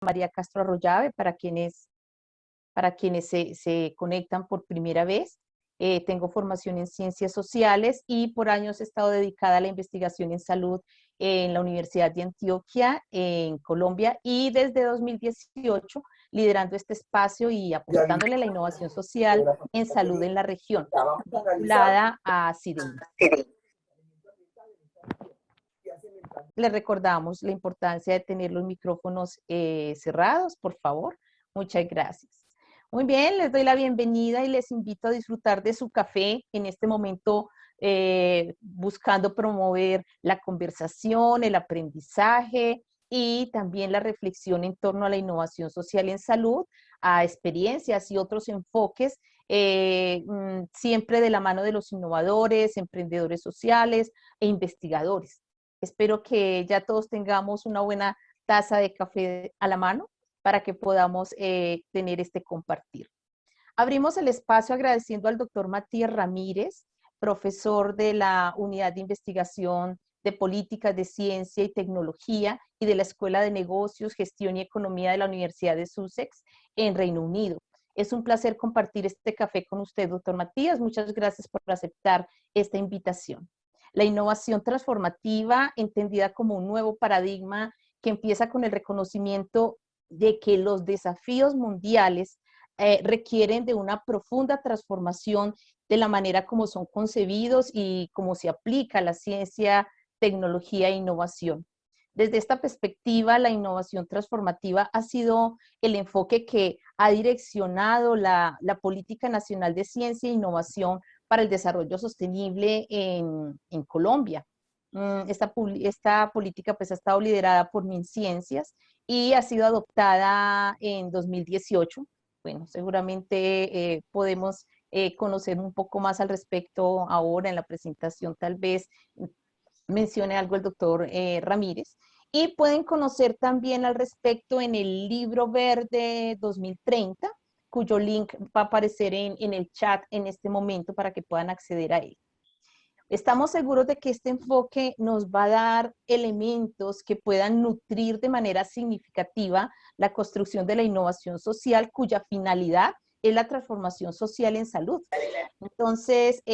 María Castro Arroyave, para quienes se conectan por primera vez. Tengo formación en ciencias sociales y por años he estado dedicada a la investigación en salud en la Universidad de Antioquia, en Colombia, y desde 2018 liderando este espacio y apostándole a la innovación social en salud en la región, vinculada a CIDEI. Les recordamos la importancia de tener los micrófonos cerrados, por favor. Muchas gracias. Muy bien, les doy la bienvenida y les invito a disfrutar de su café en este momento, buscando promover la conversación, el aprendizaje y también la reflexión en torno a la innovación social en salud, a experiencias y otros enfoques, siempre de la mano de los innovadores, emprendedores sociales e investigadores. Espero que ya todos tengamos una buena taza de café a la mano para que podamos tener este compartir. Abrimos el espacio agradeciendo al doctor Matías Ramírez, profesor de la Unidad de Investigación de Políticas de Ciencia y Tecnología y de la Escuela de Negocios, Gestión y Economía de la Universidad de Sussex en Reino Unido. Es un placer compartir este café con usted, doctor Matías. Muchas gracias por aceptar esta invitación. La innovación transformativa, entendida como un nuevo paradigma que empieza con el reconocimiento de que los desafíos mundiales requieren de una profunda transformación de la manera como son concebidos y cómo se aplica la ciencia, tecnología e innovación. Desde esta perspectiva, la innovación transformativa ha sido el enfoque que ha direccionado la Política Nacional de Ciencia e Innovación para el Desarrollo Sostenible en Colombia. Esta política pues ha estado liderada por MinCiencias y ha sido adoptada en 2018. Bueno, seguramente podemos conocer un poco más al respecto ahora en la presentación, tal vez mencione algo el doctor Ramírez. Y pueden conocer también al respecto en el Libro Verde 2030, cuyo link va a aparecer en el chat en este momento para que puedan acceder a él. Estamos seguros de que este enfoque nos va a dar elementos que puedan nutrir de manera significativa la construcción de la innovación social, cuya finalidad es la transformación social en salud. Entonces,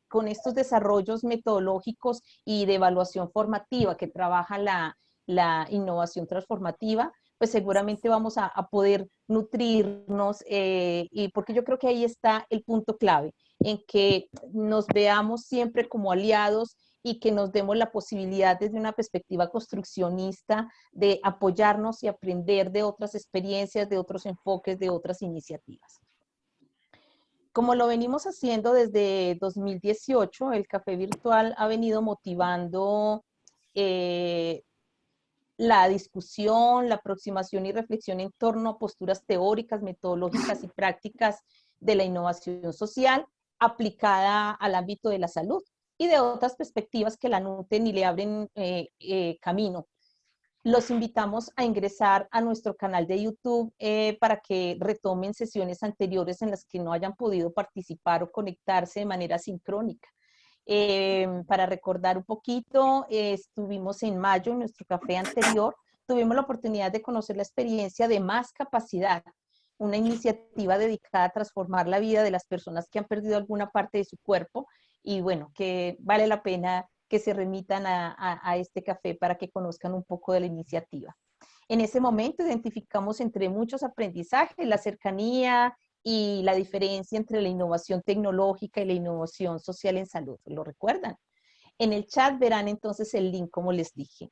con estos desarrollos metodológicos y de evaluación formativa que trabaja la innovación transformativa, pues seguramente vamos a poder nutrirnos, y porque yo creo que ahí está el punto clave, en que nos veamos siempre como aliados y que nos demos la posibilidad desde una perspectiva construccionista de apoyarnos y aprender de otras experiencias, de otros enfoques, de otras iniciativas. Como lo venimos haciendo desde 2018, el café virtual ha venido motivando la discusión, la aproximación y reflexión en torno a posturas teóricas, metodológicas y prácticas de la innovación social aplicada al ámbito de la salud y de otras perspectivas que la nutren y le abren camino. Los invitamos a ingresar a nuestro canal de YouTube para que retomen sesiones anteriores en las que no hayan podido participar o conectarse de manera sincrónica. Para recordar un poquito, estuvimos en mayo en nuestro café anterior, tuvimos la oportunidad de conocer la experiencia de Más Capacidad, una iniciativa dedicada a transformar la vida de las personas que han perdido alguna parte de su cuerpo y bueno, que vale la pena que se remitan a este café para que conozcan un poco de la iniciativa. En ese momento identificamos entre muchos aprendizajes la cercanía y la diferencia entre la innovación tecnológica y la innovación social en salud. ¿Lo recuerdan? En el chat verán entonces el link, como les dije.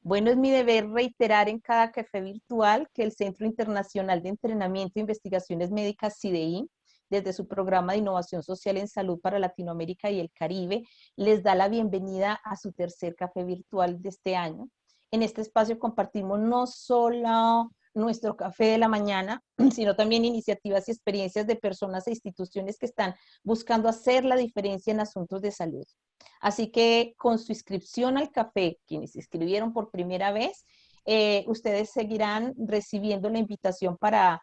Bueno, es mi deber reiterar en cada café virtual que el Centro Internacional de Entrenamiento e Investigaciones Médicas, CIDEI, desde su programa de innovación social en salud para Latinoamérica y el Caribe, les da la bienvenida a su tercer café virtual de este año. En este espacio compartimos no solo nuestro café de la mañana, sino también iniciativas y experiencias de personas e instituciones que están buscando hacer la diferencia en asuntos de salud. Así que con su inscripción al café, quienes se inscribieron por primera vez, ustedes seguirán recibiendo la invitación para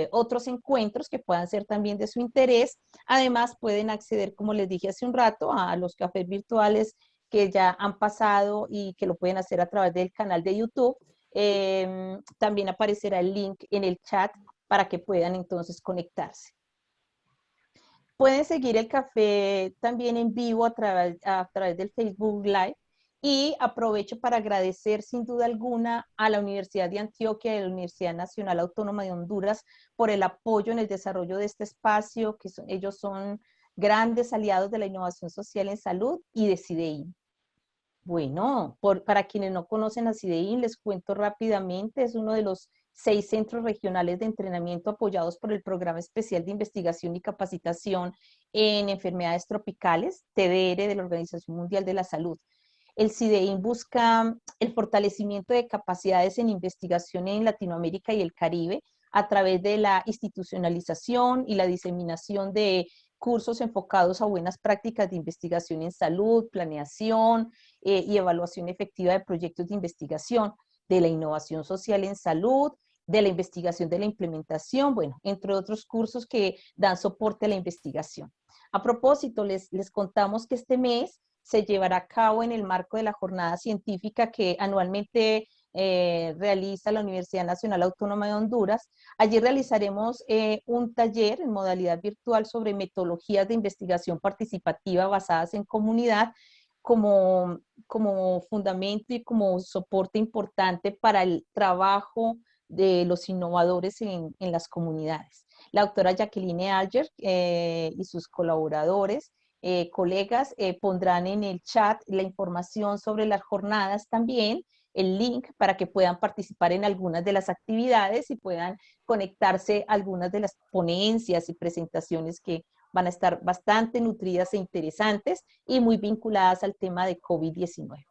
otros encuentros que puedan ser también de su interés. Además, pueden acceder, como les dije hace un rato, a los cafés virtuales que ya han pasado y que lo pueden hacer a través del canal de YouTube. También aparecerá el link en el chat para que puedan entonces conectarse. Pueden seguir el café también en vivo a través del Facebook Live, y aprovecho para agradecer sin duda alguna a la Universidad de Antioquia y a la Universidad Nacional Autónoma de Honduras por el apoyo en el desarrollo de este espacio, que ellos son grandes aliados de la innovación social en salud y de CIDEIN. Bueno, para quienes no conocen a CIDEIN, les cuento rápidamente, es uno de los 6 centros regionales de entrenamiento apoyados por el Programa Especial de Investigación y Capacitación en Enfermedades Tropicales, TDR, de la Organización Mundial de la Salud. El CIDEIN busca el fortalecimiento de capacidades en investigación en Latinoamérica y el Caribe a través de la institucionalización y la diseminación de cursos enfocados a buenas prácticas de investigación en salud, planeación y evaluación efectiva de proyectos de investigación, de la innovación social en salud, de la investigación de la implementación, bueno, entre otros cursos que dan soporte a la investigación. A propósito, les contamos que este mes se llevará a cabo en el marco de la jornada científica que anualmente realiza la Universidad Nacional Autónoma de Honduras. Allí realizaremos un taller en modalidad virtual sobre metodologías de investigación participativa basadas en comunidad como fundamento y como soporte importante para el trabajo de los innovadores en las comunidades. La doctora Jacqueline Alger y sus colaboradores, colegas, pondrán en el chat la información sobre las jornadas también, el link para que puedan participar en algunas de las actividades y puedan conectarse a algunas de las ponencias y presentaciones que van a estar bastante nutridas e interesantes y muy vinculadas al tema de COVID-19.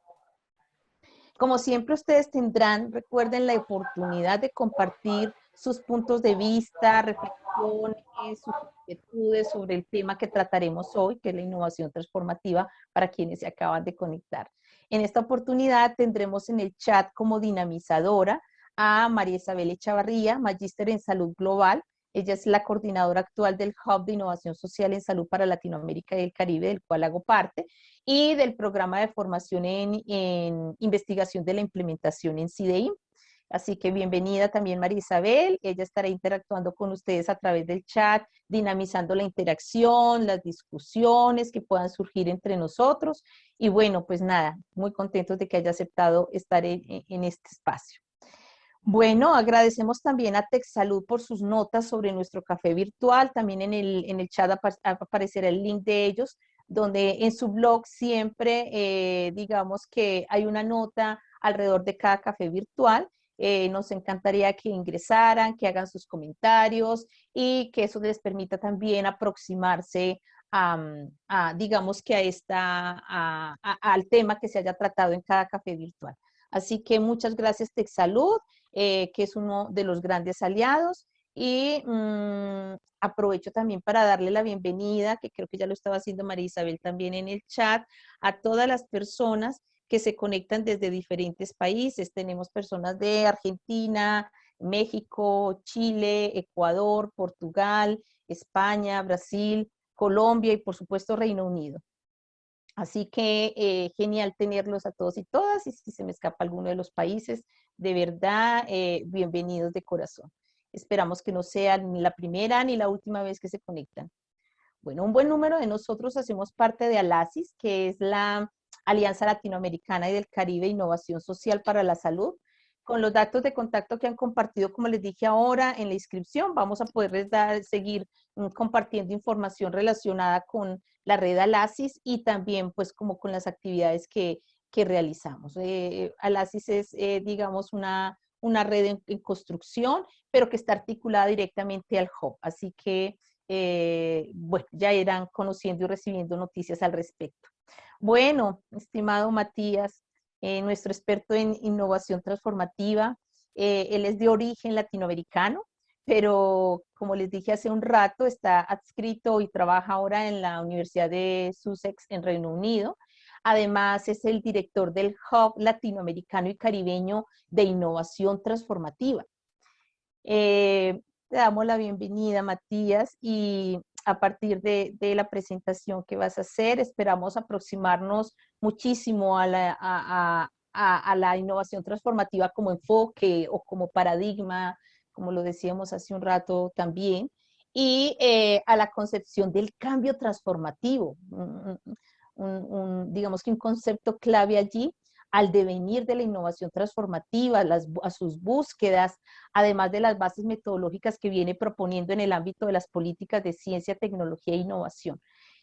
Como siempre, ustedes tendrán, recuerden, la oportunidad de compartir sus puntos de vista, reflexiones, sus inquietudes sobre el tema que trataremos hoy, que es la innovación transformativa para quienes se acaban de conectar. En esta oportunidad tendremos en el chat como dinamizadora a María Isabel Echavarría, magíster en salud global. Ella es la coordinadora actual del Hub de Innovación Social en Salud para Latinoamérica y el Caribe, del cual hago parte, y del programa de formación en investigación de la implementación en CIDEIN. Así que bienvenida también María Isabel, ella estará interactuando con ustedes a través del chat, dinamizando la interacción, las discusiones que puedan surgir entre nosotros, y bueno, pues nada, muy contentos de que haya aceptado estar en este espacio. Bueno, agradecemos también a TechSalud por sus notas sobre nuestro café virtual. También en el chat aparecerá el link de ellos, donde en su blog siempre, digamos que hay una nota alrededor de cada café virtual. Nos encantaría que ingresaran, que hagan sus comentarios y que eso les permita también aproximarse digamos que al tema que se haya tratado en cada café virtual. Así que muchas gracias TechSalud, que es uno de los grandes aliados, y aprovecho también para darle la bienvenida, que creo que ya lo estaba haciendo María Isabel también en el chat, a todas las personas que se conectan desde diferentes países. Tenemos personas de Argentina, México, Chile, Ecuador, Portugal, España, Brasil, Colombia y por supuesto Reino Unido. Así que genial tenerlos a todos y todas, y si se me escapa alguno de los países, de verdad, bienvenidos de corazón. Esperamos que no sea ni la primera ni la última vez que se conectan. Bueno, un buen número de nosotros hacemos parte de ALASIS, que es la Alianza Latinoamericana y del Caribe Innovación Social para la Salud. Con los datos de contacto que han compartido, como les dije ahora en la inscripción, vamos a poderles seguir compartiendo información relacionada con la red ALASIS y también pues como con las actividades que realizamos. ALASIS es, digamos, una red en construcción, pero que está articulada directamente al Hub. Así que bueno, ya irán conociendo y recibiendo noticias al respecto. Bueno, estimado Matías, nuestro experto en innovación transformativa, él es de origen latinoamericano, pero como les dije hace un rato, está adscrito y trabaja ahora en la Universidad de Sussex en Reino Unido. Además, es el director del Hub Latinoamericano y Caribeño de Innovación Transformativa. Te damos la bienvenida, Matías, y a partir de la presentación que vas a hacer, esperamos aproximarnos muchísimo a a la innovación transformativa como enfoque o como paradigma, como lo decíamos hace un rato también, y a la concepción del cambio transformativo, digamos que un concepto clave allí al devenir de la innovación transformativa, a sus búsquedas, además de las bases metodológicas que viene proponiendo en el ámbito de las políticas de ciencia, tecnología e innovación.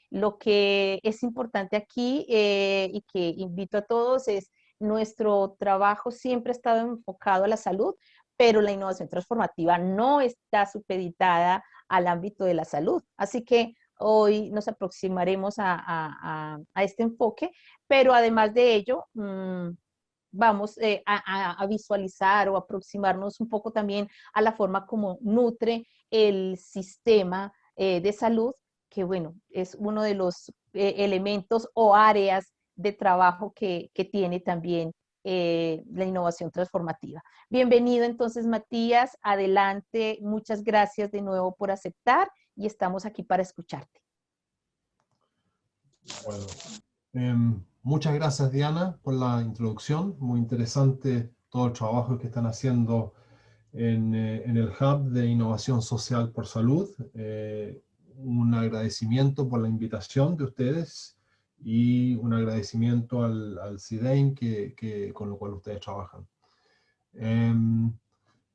Lo que es importante aquí y que invito a todos es nuestro trabajo siempre ha estado enfocado a la salud, pero la innovación transformativa no está supeditada al ámbito de la salud. Así que hoy nos aproximaremos a este enfoque, pero además de ello, vamos a visualizar o aproximarnos un poco también a la forma como nutre el sistema de salud, que bueno, es uno de los elementos o áreas de trabajo que tiene también la innovación transformativa. Bienvenido entonces, Matías, adelante, muchas gracias de nuevo por aceptar y estamos aquí para escucharte. Bueno, muchas gracias, Diana, por la introducción. Muy interesante todo el trabajo que están haciendo en el Hub de Innovación Social por Salud. Un agradecimiento por la invitación de ustedes y un agradecimiento al CIDEIN con lo cual ustedes trabajan.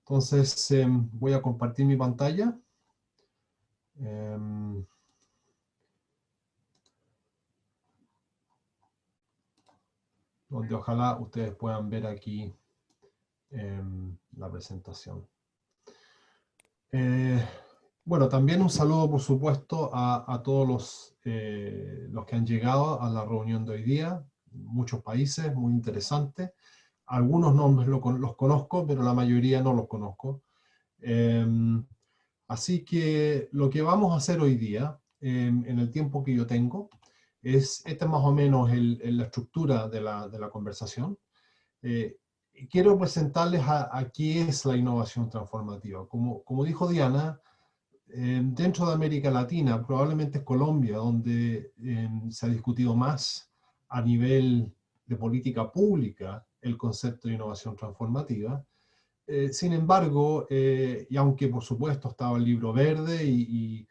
Entonces, voy a compartir mi pantalla. Donde ojalá ustedes puedan ver aquí la presentación. Bueno, también un saludo, por supuesto, a todos los que han llegado a la reunión de hoy día. Muchos países, muy interesante. Algunos nombres los conozco, pero la mayoría no los conozco. Así que lo que vamos a hacer hoy día, en el tiempo que yo tengo, esta es más o menos la estructura de la conversación. Quiero presentarles a qué es la innovación transformativa. Como dijo Diana, dentro de América Latina, probablemente es Colombia, donde se ha discutido más a nivel de política pública el concepto de innovación transformativa. Sin embargo, y aunque por supuesto estaba el Libro Verde y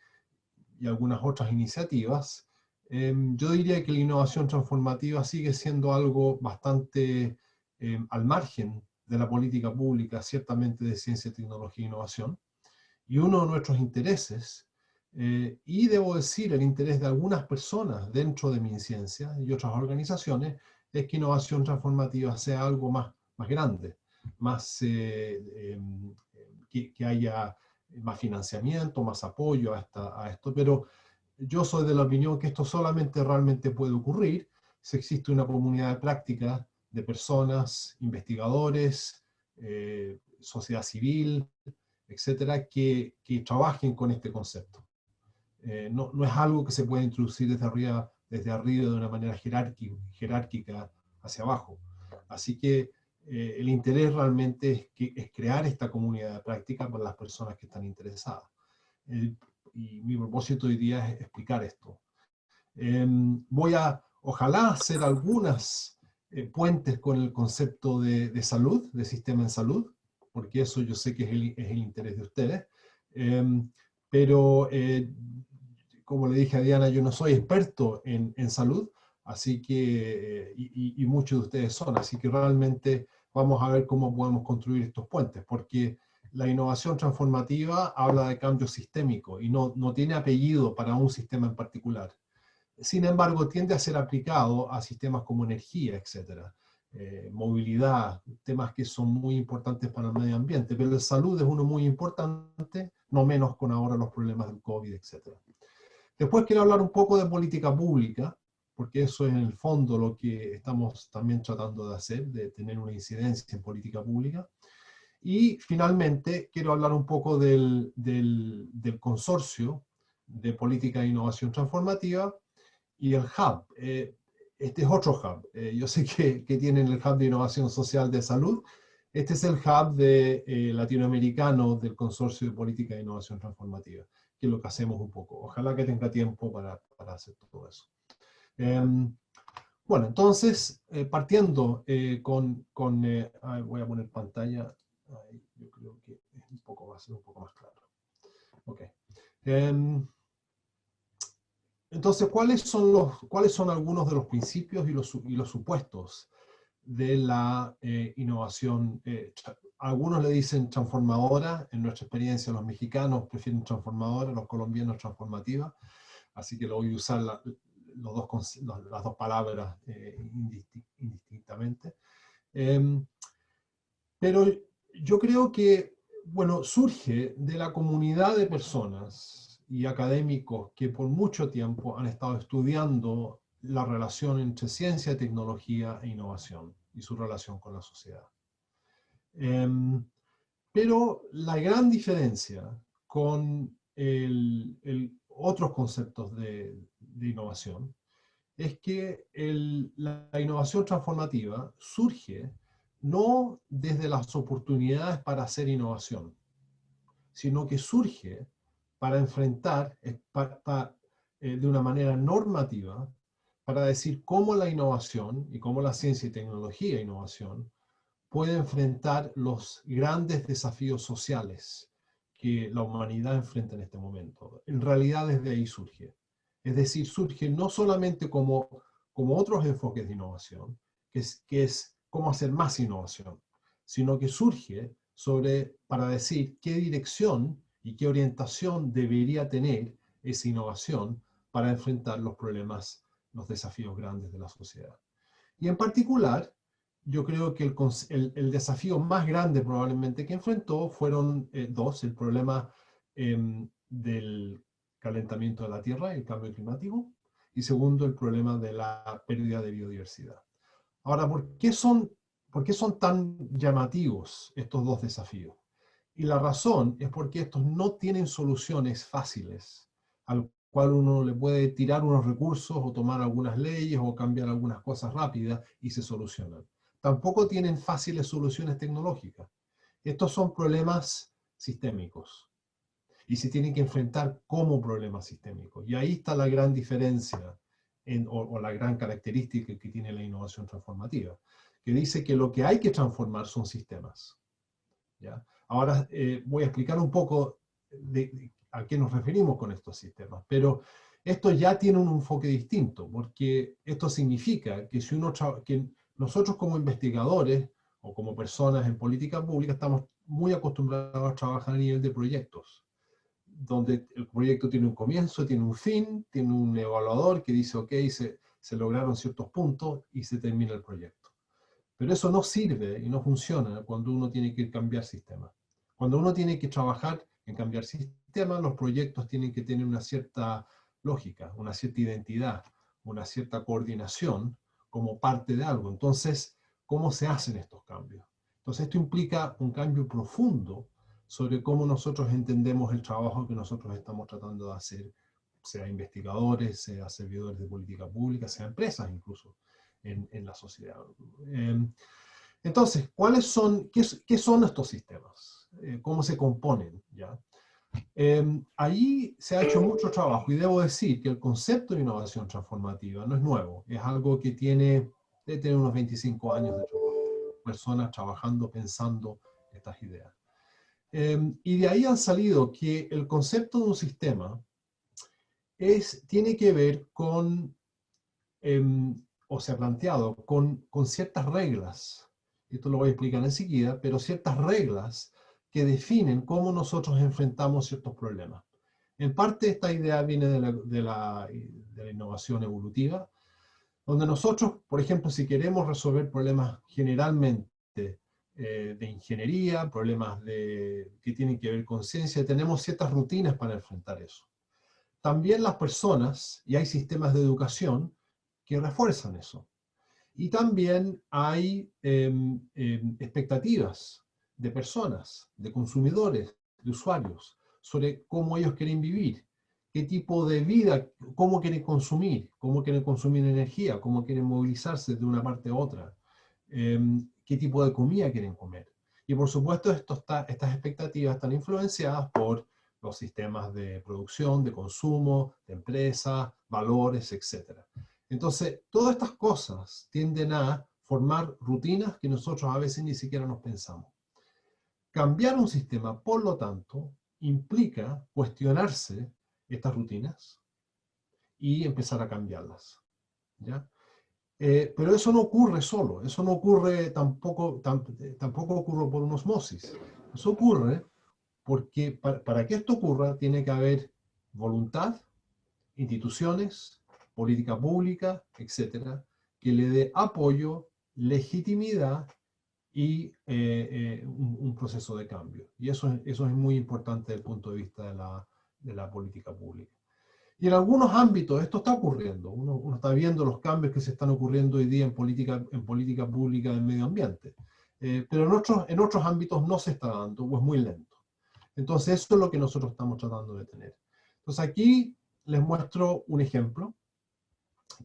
algunas otras iniciativas, yo diría que la innovación transformativa sigue siendo algo bastante al margen de la política pública, ciertamente de ciencia, tecnología e innovación. Y uno de nuestros intereses, y debo decir el interés de algunas personas dentro de MinCiencia y otras organizaciones, es que innovación transformativa sea algo más grande, más, que haya más financiamiento, más apoyo a esto, pero yo soy de la opinión que esto solamente realmente puede ocurrir si existe una comunidad de práctica de personas, investigadores, sociedad civil, etcétera, que trabajen con este concepto. No es algo que se puede introducir desde arriba de una manera jerárquica hacia abajo. Así que el interés realmente es crear esta comunidad de práctica para las personas que están interesadas. Y mi propósito hoy día es explicar esto. Voy a, ojalá, hacer algunas puentes con el concepto de salud, de sistema en salud, porque eso yo sé que es el interés de ustedes. Pero, como le dije a Diana, yo no soy experto en salud, así que, y muchos de ustedes son, así que realmente vamos a ver cómo podemos construir estos puentes, porque la innovación transformativa habla de cambio sistémico y no tiene apellido para un sistema en particular. Sin embargo, tiende a ser aplicado a sistemas como energía, etcétera, movilidad, temas que son muy importantes para el medio ambiente, pero la salud es uno muy importante, no menos con ahora los problemas del COVID, etcétera. Después quiero hablar un poco de política pública, porque eso es en el fondo lo que estamos también tratando de hacer, de tener una incidencia en política pública. Y finalmente quiero hablar un poco del consorcio de política e innovación transformativa y el hub. Este es otro hub. Yo sé que tienen el hub de innovación social de salud. Este es el hub latinoamericano del consorcio de política e innovación transformativa, que es lo que hacemos un poco. Ojalá que tenga tiempo para hacer todo eso. Bueno, entonces, partiendo voy a poner pantalla, ahí, yo creo que va a ser un poco más claro. Ok. Entonces, ¿cuáles son algunos de los principios y los supuestos de la innovación? Algunos le dicen transformadora, en nuestra experiencia los mexicanos prefieren transformadora, los colombianos transformativa, así que lo voy a usar las dos palabras indistintamente. Pero yo creo que, bueno, surge de la comunidad de personas y académicos que por mucho tiempo han estado estudiando la relación entre ciencia, tecnología e innovación y su relación con la sociedad. Pero la gran diferencia con otros conceptos de innovación es que la innovación transformativa surge no desde las oportunidades para hacer innovación, sino que surge para enfrentar de una manera normativa, para decir cómo la innovación y cómo la ciencia y tecnología e innovación puede enfrentar los grandes desafíos sociales que la humanidad enfrenta en este momento. En realidad desde ahí surge. Es decir, surge no solamente como otros enfoques de innovación, que es cómo hacer más innovación, sino que surge para decir qué dirección y qué orientación debería tener esa innovación para enfrentar los problemas, los desafíos grandes de la sociedad. Y en particular, yo creo que el desafío más grande probablemente que enfrentó fueron dos: el problema del calentamiento de la Tierra y el cambio climático, y segundo, el problema de la pérdida de biodiversidad. Ahora, por qué son tan llamativos estos dos desafíos? Y la razón es porque estos no tienen soluciones fáciles, al cual uno le puede tirar unos recursos o tomar algunas leyes o cambiar algunas cosas rápidas y se solucionan. Tampoco tienen fáciles soluciones tecnológicas. Estos son problemas sistémicos y se tienen que enfrentar como problemas sistémicos. Y ahí está la gran diferencia o la gran característica que tiene la innovación transformativa, que dice que lo que hay que transformar son sistemas. ¿Ya? Ahora voy a explicar un poco a qué nos referimos con estos sistemas, pero esto ya tiene un enfoque distinto, porque esto significa que, que nosotros como investigadores o como personas en política pública estamos muy acostumbrados a trabajar a nivel de proyectos, donde el proyecto tiene un comienzo, tiene un fin, tiene un evaluador que dice, ok, se lograron ciertos puntos y se termina el proyecto. Pero eso no sirve y no funciona cuando uno tiene que cambiar sistemas. Cuando uno tiene que trabajar en cambiar sistemas, los proyectos tienen que tener una cierta lógica, una cierta identidad, una cierta coordinación como parte de algo. Entonces, ¿cómo se hacen estos cambios? Entonces, esto implica un cambio profundo sobre cómo nosotros entendemos el trabajo que nosotros estamos tratando de hacer, sea investigadores, sea servidores de política pública, sea empresas incluso en la sociedad. Entonces, qué son estos sistemas? ¿Cómo se componen? ¿Ya? Ahí se ha hecho mucho trabajo y debo decir que el concepto de innovación transformativa no es nuevo, es algo que debe tener unos 25 años de trabajo, personas trabajando, pensando estas ideas. Y de ahí han salido que el concepto de un sistema tiene que ver con, o se ha planteado, con ciertas reglas. Esto lo voy a explicar enseguida, pero ciertas reglas que definen cómo nosotros enfrentamos ciertos problemas. En parte esta idea viene de la innovación evolutiva, donde nosotros, por ejemplo, si queremos resolver problemas generalmente de ingeniería, problemas que tienen que ver con ciencia, tenemos ciertas rutinas para enfrentar eso. También las personas, y hay sistemas de educación que refuerzan eso. Y también hay expectativas de personas, de consumidores, de usuarios, sobre cómo ellos quieren vivir, qué tipo de vida, cómo quieren consumir energía, cómo quieren movilizarse de una parte a otra, qué tipo de comida quieren comer. Y por supuesto estas expectativas están influenciadas por los sistemas de producción, de consumo, de empresas, valores, etc. Entonces, todas estas cosas tienden a formar rutinas que nosotros a veces ni siquiera nos pensamos. Cambiar un sistema, por lo tanto, implica cuestionarse estas rutinas y empezar a cambiarlas, ¿ya? Pero eso no ocurre solo, eso no ocurre tampoco ocurre por una osmosis. Eso ocurre porque para que esto ocurra tiene que haber voluntad, instituciones, política pública, etcétera, que le dé apoyo, legitimidad y un proceso de cambio. Y eso es muy importante desde el punto de vista de la política pública. Y en algunos ámbitos esto está ocurriendo. Uno está viendo los cambios que se están ocurriendo hoy día en política pública del medio ambiente. Pero en otros ámbitos no se está dando o es muy lento. Entonces eso es lo que nosotros estamos tratando de tener. Entonces aquí les muestro un ejemplo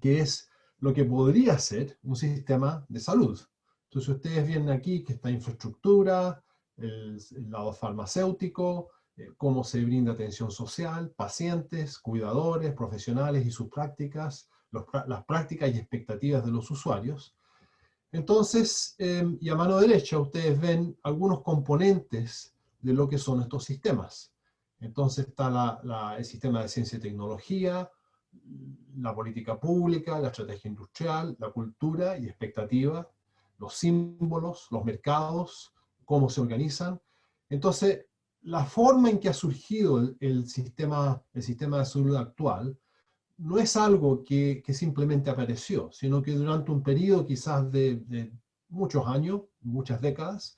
que es lo que podría ser un sistema de salud. Entonces ustedes vienen aquí que está infraestructura, el lado farmacéutico, cómo se brinda atención social, pacientes, cuidadores, profesionales y sus prácticas, las prácticas y expectativas de los usuarios. Entonces, y a mano derecha ustedes ven algunos componentes de lo que son estos sistemas. Entonces está el sistema de ciencia y tecnología, la política pública, la estrategia industrial, la cultura y expectativa, los símbolos, los mercados, cómo se organizan. Entonces, la forma en que ha surgido el sistema de salud actual no es algo que simplemente apareció, sino que durante un periodo quizás de muchos años, muchas décadas,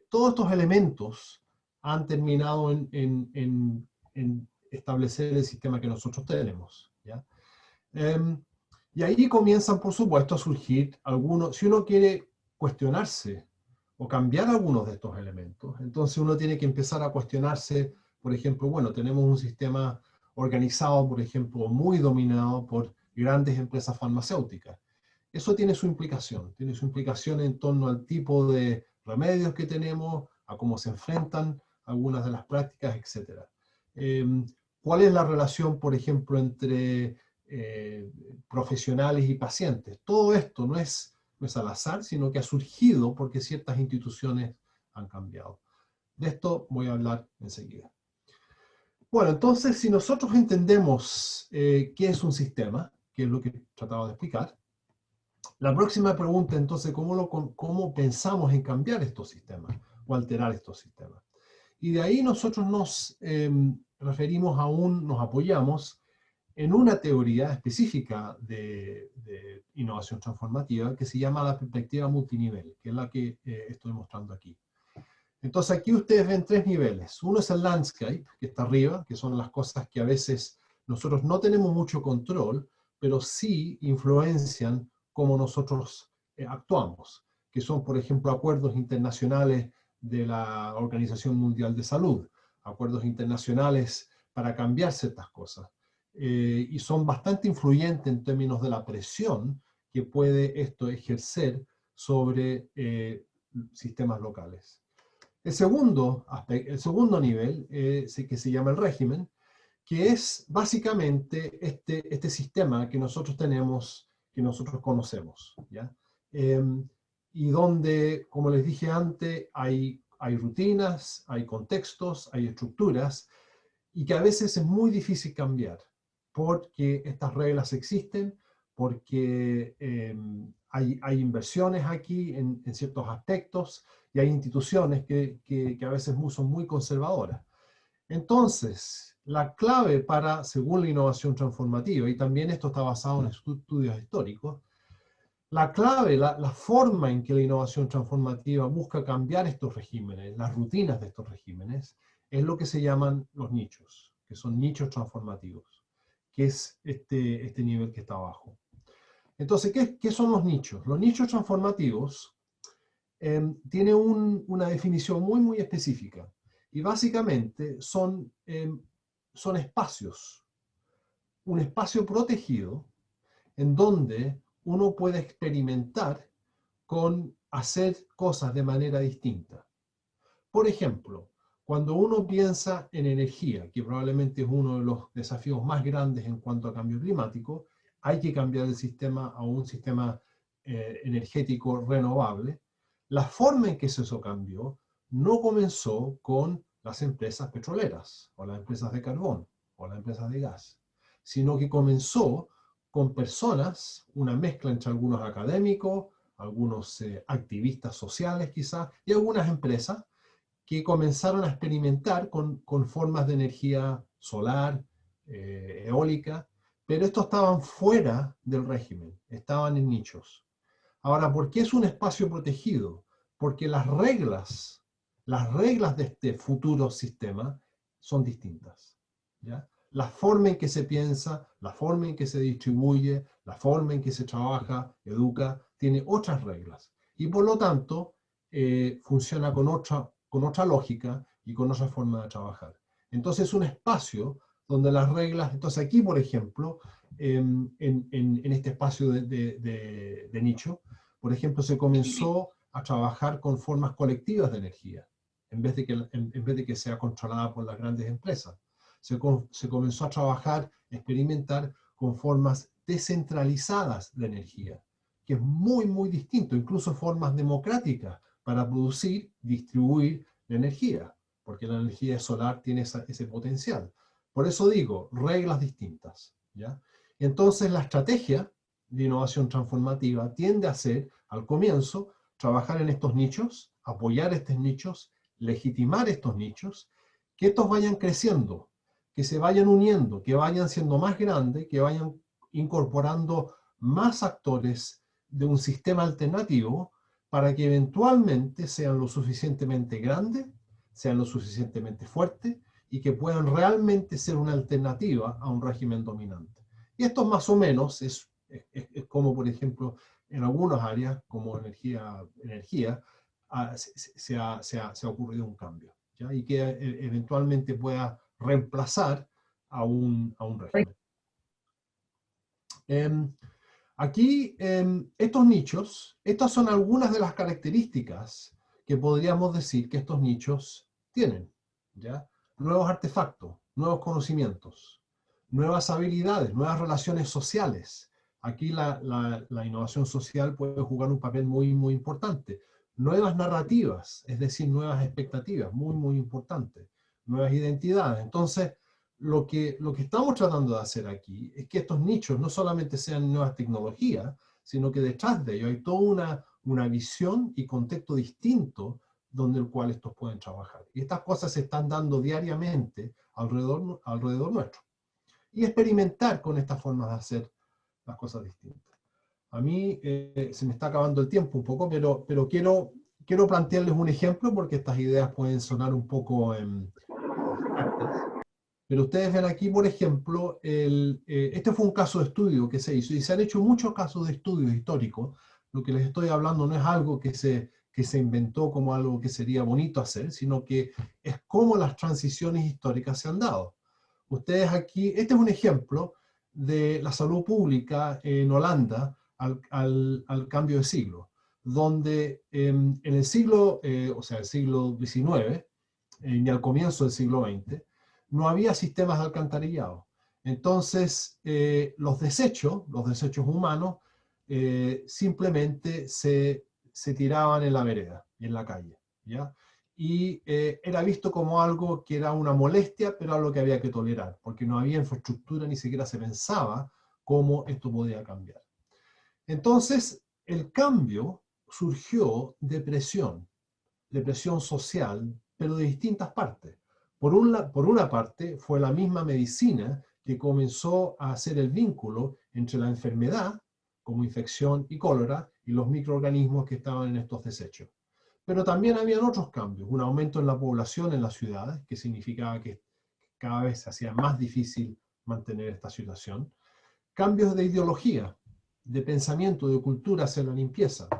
todos estos elementos han terminado en establecer el sistema que nosotros tenemos, ¿ya? Y ahí comienzan, por supuesto, a surgir algunos, si uno quiere cuestionarse o cambiar algunos de estos elementos, entonces uno tiene que empezar a cuestionarse, por ejemplo, bueno, tenemos un sistema organizado, por ejemplo, muy dominado por grandes empresas farmacéuticas. Eso tiene su implicación en torno al tipo de remedios que tenemos, a cómo se enfrentan algunas de las prácticas, etc. ¿Cuál es la relación, por ejemplo, entre profesionales y pacientes? Todo esto no es al azar, sino que ha surgido porque ciertas instituciones han cambiado. De esto voy a hablar enseguida. Bueno, entonces, si nosotros entendemos qué es un sistema, que es lo que trataba de explicar, la próxima pregunta, entonces, ¿cómo pensamos en cambiar estos sistemas o alterar estos sistemas? Y de ahí nosotros nos nos apoyamos en una teoría específica de innovación transformativa que se llama la perspectiva multinivel, que es la que estoy mostrando aquí. Entonces aquí ustedes ven tres niveles. Uno es el landscape, que está arriba, que son las cosas que a veces nosotros no tenemos mucho control, pero sí influencian cómo nosotros actuamos, que son, por ejemplo, acuerdos internacionales de la Organización Mundial de Salud, acuerdos internacionales para cambiar ciertas cosas. Y son bastante influyentes en términos de la presión que puede esto ejercer sobre sistemas locales. El segundo nivel, que se llama el régimen, que es básicamente este sistema que nosotros tenemos, que nosotros conocemos, ¿ya? Y donde, como les dije antes, hay rutinas, hay contextos, hay estructuras, y que a veces es muy difícil cambiar, porque estas reglas existen, porque hay inversiones aquí en ciertos aspectos, y hay instituciones que a veces son muy conservadoras. Entonces, la clave según la innovación transformativa, y también esto está basado en estudios históricos, la clave, la forma en que la innovación transformativa busca cambiar estos regímenes, las rutinas de estos regímenes, es lo que se llaman los nichos, que son nichos transformativos, que es este nivel que está abajo. Entonces, ¿qué son los nichos? Los nichos transformativos tienen una definición muy, muy específica. Y básicamente son espacios, un espacio protegido en donde uno puede experimentar con hacer cosas de manera distinta. Por ejemplo, cuando uno piensa en energía, que probablemente es uno de los desafíos más grandes en cuanto a cambio climático, hay que cambiar el sistema a un sistema energético renovable. La forma en que eso cambió no comenzó con las empresas petroleras, o las empresas de carbón, o las empresas de gas, sino que comenzó con personas, una mezcla entre algunos académicos, algunos activistas sociales quizás, y algunas empresas que comenzaron a experimentar con formas de energía solar, eólica, pero estos estaban fuera del régimen, estaban en nichos. Ahora, ¿por qué es un espacio protegido? Porque las reglas de este futuro sistema son distintas, ¿ya? La forma en que se piensa, la forma en que se distribuye, la forma en que se trabaja, educa, tiene otras reglas. Y por lo tanto, funciona con otra lógica y con otra forma de trabajar. Entonces es un espacio donde las reglas, entonces aquí por ejemplo, en este espacio de nicho, por ejemplo, se comenzó a trabajar con formas colectivas de energía, en vez de que sea controlada por las grandes empresas. Se comenzó a trabajar, experimentar con formas descentralizadas de energía, que es muy, muy distinto, incluso formas democráticas para producir, distribuir la energía, porque la energía solar tiene ese potencial. Por eso digo, reglas distintas, ¿ya? Entonces la estrategia de innovación transformativa tiende a ser, al comienzo, trabajar en estos nichos, apoyar estos nichos, legitimar estos nichos, que estos vayan creciendo, que se vayan uniendo, que vayan siendo más grandes, que vayan incorporando más actores de un sistema alternativo para que eventualmente sean lo suficientemente grandes, sean lo suficientemente fuertes y que puedan realmente ser una alternativa a un régimen dominante. Y esto más o menos es como, por ejemplo, en algunas áreas, como energía se ha ocurrido un cambio, ¿ya? Y que eventualmente pueda reemplazar a un régimen. Aquí, estos nichos, estas son algunas de las características que podríamos decir que estos nichos tienen, ¿ya? Nuevos artefactos, nuevos conocimientos, nuevas habilidades, nuevas relaciones sociales. Aquí la innovación social puede jugar un papel muy, muy importante. Nuevas narrativas, es decir, nuevas expectativas, muy, muy importante. Nuevas identidades. Entonces, lo que estamos tratando de hacer aquí es que estos nichos no solamente sean nuevas tecnologías, sino que detrás de ello hay toda una visión y contexto distinto donde el cual estos pueden trabajar. Y estas cosas se están dando diariamente alrededor nuestro. Y experimentar con estas formas de hacer las cosas distintas. A mí se me está acabando el tiempo un poco, pero quiero plantearles un ejemplo porque estas ideas pueden sonar un poco abstractas. Pero ustedes ven aquí, por ejemplo, este fue un caso de estudio que se hizo, y se han hecho muchos casos de estudios históricos. Lo que les estoy hablando no es algo que se inventó como algo que sería bonito hacer, sino que es cómo las transiciones históricas se han dado. Ustedes aquí, este es un ejemplo de la salud pública en Holanda al cambio de siglo, donde en el siglo, o sea, el siglo XIX, y al comienzo del siglo XX, no había sistemas de alcantarillado. Entonces, los desechos humanos, simplemente se tiraban en la vereda, en la calle, ¿ya? Y era visto como algo que era una molestia, pero algo que había que tolerar, porque no había infraestructura, ni siquiera se pensaba cómo esto podía cambiar. Entonces, el cambio surgió de presión social, pero de distintas partes. Por una parte, fue la misma medicina que comenzó a hacer el vínculo entre la enfermedad, como infección y cólera, y los microorganismos que estaban en estos desechos. Pero también habían otros cambios, un aumento en la población en las ciudades, que significaba que cada vez se hacía más difícil mantener esta situación. Cambios de ideología, de pensamiento, de cultura hacia la limpieza.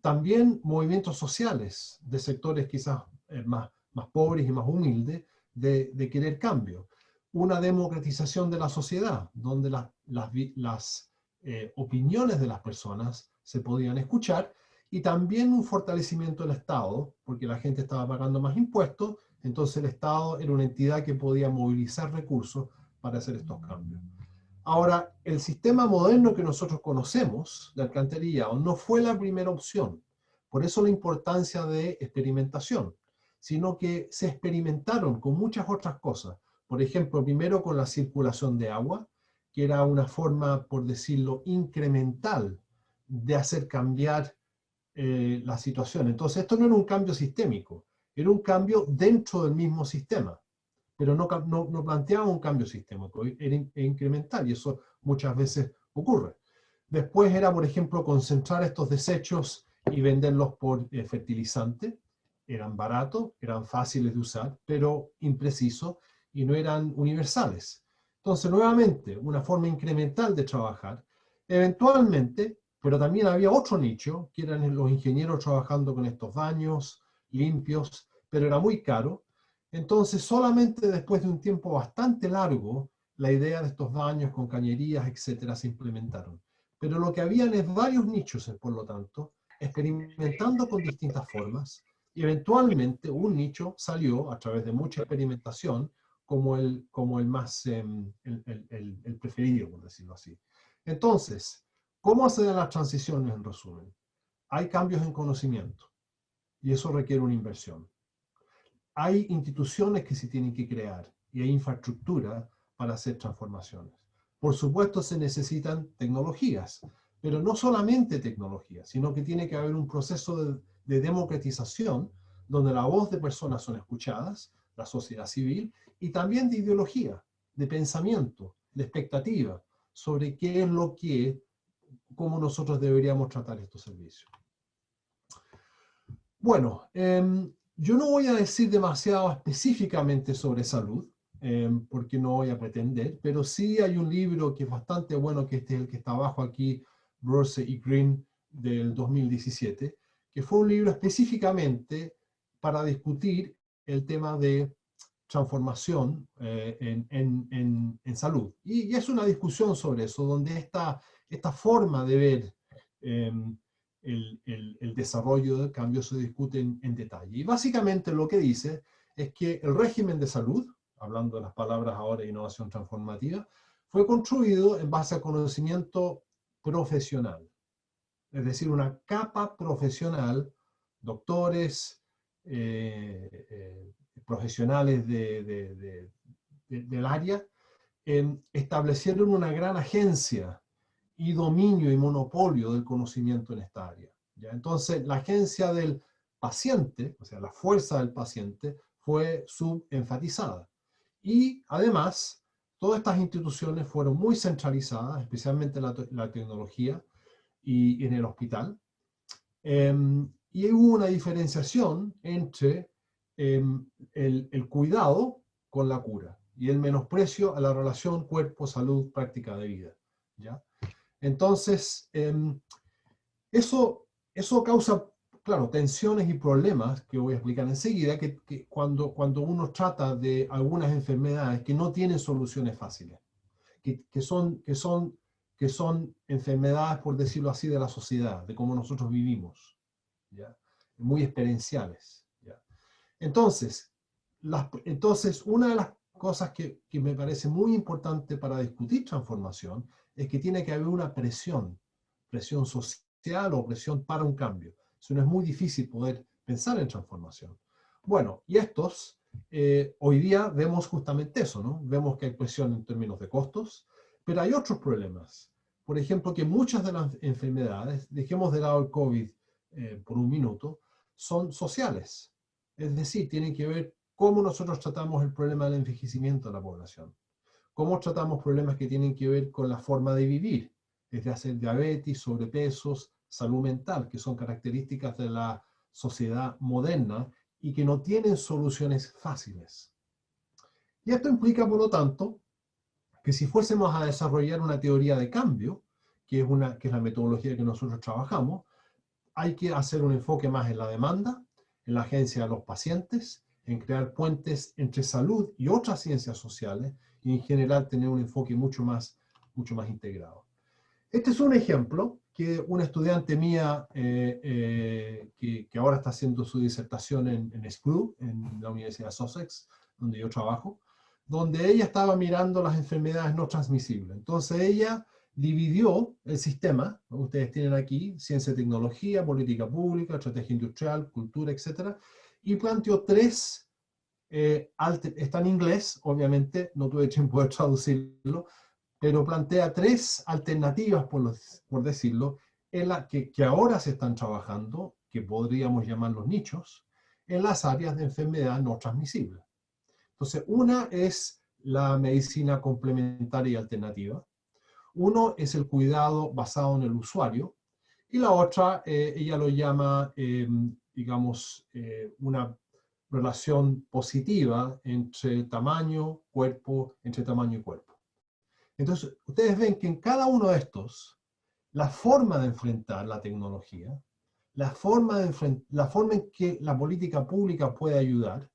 También movimientos sociales de sectores quizás más pobres y más humildes de querer cambio. Una democratización de la sociedad, donde las opiniones de las personas se podían escuchar, y también un fortalecimiento del Estado, porque la gente estaba pagando más impuestos, entonces el Estado era una entidad que podía movilizar recursos para hacer estos cambios. Ahora, el sistema moderno que nosotros conocemos de alcantarillado no fue la primera opción. Por eso la importancia de experimentación, sino que se experimentaron con muchas otras cosas. Por ejemplo, primero con la circulación de agua, que era una forma, por decirlo, incremental de hacer cambiar la situación. Entonces, esto no era un cambio sistémico, era un cambio dentro del mismo sistema, pero no planteaba un cambio sistémico, era incremental, y eso muchas veces ocurre. Después era, por ejemplo, concentrar estos desechos y venderlos por fertilizante. Eran baratos, eran fáciles de usar, pero imprecisos y no eran universales. Entonces, nuevamente, una forma incremental de trabajar. Eventualmente, pero también había otro nicho, que eran los ingenieros trabajando con estos baños limpios, pero era muy caro. Entonces, solamente después de un tiempo bastante largo, la idea de estos baños con cañerías, etcétera, se implementaron. Pero lo que habían es varios nichos, por lo tanto, experimentando con distintas formas, y eventualmente un nicho salió a través de mucha experimentación como el más, el preferido, por decirlo así. Entonces, ¿cómo se dan las transiciones en resumen? Hay cambios en conocimiento, y eso requiere una inversión. Hay instituciones que se tienen que crear, y hay infraestructura para hacer transformaciones. Por supuesto, se necesitan tecnologías, pero no solamente tecnologías, sino que tiene que haber un proceso de democratización donde la voz de personas son escuchadas, la sociedad civil, y también de ideología, de pensamiento, de expectativa sobre qué es lo que, cómo nosotros deberíamos tratar estos servicios. Bueno, yo no voy a decir demasiado específicamente sobre salud, porque no voy a pretender, pero sí hay un libro que es bastante bueno, que este es el que está abajo aquí, Bruce y Green, del 2017, que fue un libro específicamente para discutir el tema de transformación en salud. Y es una discusión sobre eso, donde esta forma de ver el desarrollo del cambio se discute en detalle. Y básicamente lo que dice es que el régimen de salud, hablando de las palabras ahora de innovación transformativa, fue construido en base a conocimiento profesional. Es decir, una capa profesional, doctores, profesionales del área, establecieron una gran agencia y dominio y monopolio del conocimiento en esta área. ¿Ya? Entonces, la agencia del paciente, o sea, la fuerza del paciente, fue subenfatizada. Y además, todas estas instituciones fueron muy centralizadas, especialmente la tecnología y en el hospital. Y hubo una diferenciación entre el cuidado con la cura y el menosprecio a la relación cuerpo-salud práctica de vida. ¿Ya? Entonces, eso causa, claro, tensiones y problemas que voy a explicar enseguida, que cuando uno trata de algunas enfermedades que no tienen soluciones fáciles, que son enfermedades, por decirlo así, de la sociedad, de cómo nosotros vivimos, ¿ya? Muy experienciales. ¿Ya? Entonces, una de las cosas que me parece muy importante para discutir transformación es que tiene que haber una presión social o presión para un cambio. Eso no es muy difícil poder pensar en transformación. Bueno, y hoy día vemos justamente eso, ¿no? Vemos que hay presión en términos de costos, pero hay otros problemas. Por ejemplo, que muchas de las enfermedades, dejemos de lado el COVID por un minuto, son sociales. Es decir, tienen que ver cómo nosotros tratamos el problema del envejecimiento de la población, cómo tratamos problemas que tienen que ver con la forma de vivir, desde hacer diabetes, sobrepesos, salud mental, que son características de la sociedad moderna y que no tienen soluciones fáciles. Y esto implica, por lo tanto, que si fuésemos a desarrollar una teoría de cambio, que es la metodología que nosotros trabajamos, hay que hacer un enfoque más en la demanda, en la agencia de los pacientes, en crear puentes entre salud y otras ciencias sociales, y en general tener un enfoque mucho más integrado. Este es un ejemplo que una estudiante mía que ahora está haciendo su disertación en SPRU, en la Universidad de Sussex, donde yo trabajo, donde ella estaba mirando las enfermedades no transmisibles. Entonces ella dividió el sistema, ustedes tienen aquí, ciencia y tecnología, política pública, estrategia industrial, cultura, etc. Y planteó tres, está en inglés, obviamente, no tuve tiempo de traducirlo, pero plantea tres alternativas, por decirlo, en la que ahora se están trabajando, que podríamos llamar los nichos, en las áreas de enfermedad no transmisible. Entonces, una es la medicina complementaria y alternativa, uno es el cuidado basado en el usuario, y la otra, ella lo llama, digamos, una relación positiva entre tamaño y cuerpo. Entonces, ustedes ven que en cada uno de estos, la forma de enfrentar la tecnología, la forma en que la política pública puede ayudar,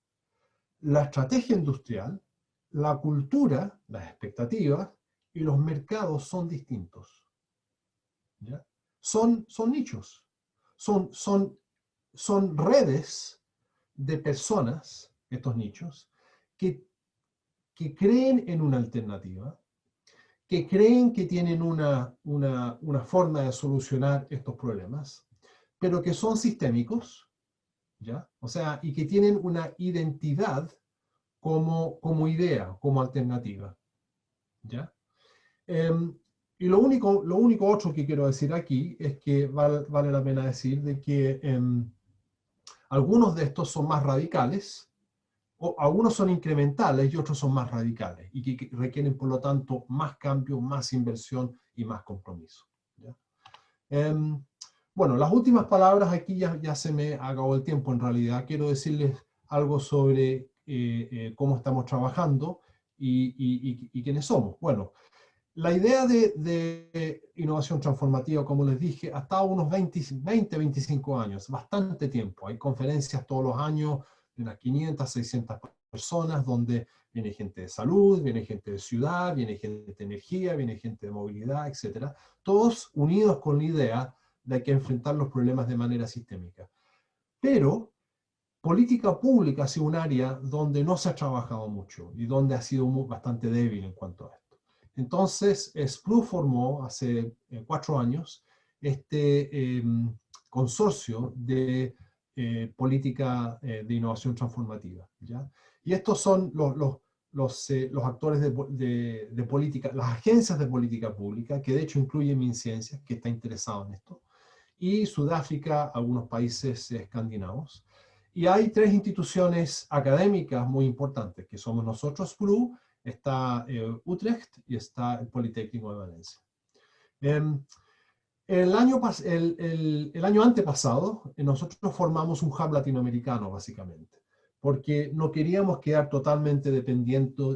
la estrategia industrial, la cultura, las expectativas y los mercados son distintos. ¿Ya? Son nichos, son redes de personas, estos nichos, que creen en una alternativa, que creen que tienen una forma de solucionar estos problemas, pero que son sistémicos, ¿ya? O sea, y que tienen una identidad como idea, como alternativa, ¿ya? Y lo único otro que quiero decir aquí es que vale la pena decir de que algunos de estos son más radicales, o algunos son incrementales y otros son más radicales, y que requieren, por lo tanto, más cambio, más inversión y más compromiso. ¿Ya? Bueno, las últimas palabras aquí ya se me acabó el tiempo en realidad. Quiero decirles algo sobre cómo estamos trabajando y quiénes somos. Bueno, la idea de innovación transformativa, como les dije, ha estado unos 25 años, bastante tiempo. Hay conferencias todos los años de unas 500, 600 personas, donde viene gente de salud, viene gente de ciudad, viene gente de energía, viene gente de movilidad, etc. Todos unidos con la idea de que enfrentar los problemas de manera sistémica. Pero política pública ha sido un área donde no se ha trabajado mucho y donde ha sido bastante débil en cuanto a esto. Entonces, SPRU formó hace 4 años este consorcio de política de innovación transformativa, ¿ya? Y estos son los actores de política, las agencias de política pública, que de hecho incluye MinCiencias, que está interesado en esto, y Sudáfrica, algunos países escandinavos. Y hay tres instituciones académicas muy importantes, que somos nosotros, SPRU, está Utrecht y está el Politécnico de Valencia. El año antepasado, nosotros formamos un hub latinoamericano, básicamente, porque no queríamos quedar totalmente dependiendo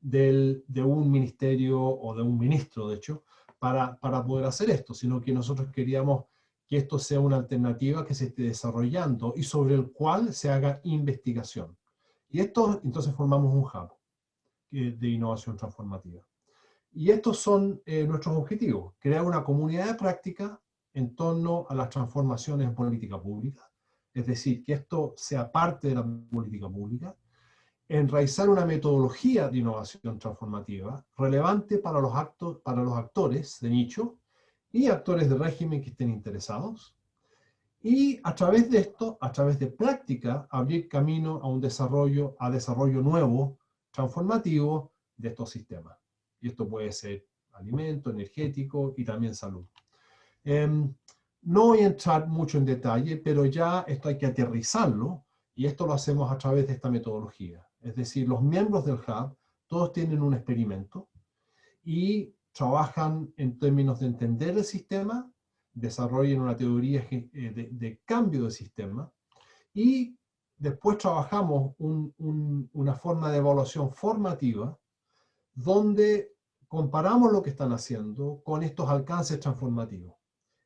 de un ministerio o de un ministro, de hecho, para poder hacer esto, sino que nosotros queríamos que esto sea una alternativa que se esté desarrollando y sobre el cual se haga investigación. Y esto, entonces formamos un hub de innovación transformativa. Y estos son nuestros objetivos: crear una comunidad de práctica en torno a las transformaciones en política pública, es decir, que esto sea parte de la política pública, enraizar una metodología de innovación transformativa relevante para los actores de nicho y actores de régimen que estén interesados, y a través de esto, a través de práctica, abrir camino a un desarrollo nuevo, transformativo de estos sistemas. Y esto puede ser alimento, energético y también salud. No voy a entrar mucho en detalle, pero ya esto hay que aterrizarlo, y esto lo hacemos a través de esta metodología. Es decir, los miembros del Hub, todos tienen un experimento y trabajan en términos de entender el sistema, desarrollan una teoría de cambio de sistema, y después trabajamos una forma de evaluación formativa donde comparamos lo que están haciendo con estos alcances transformativos.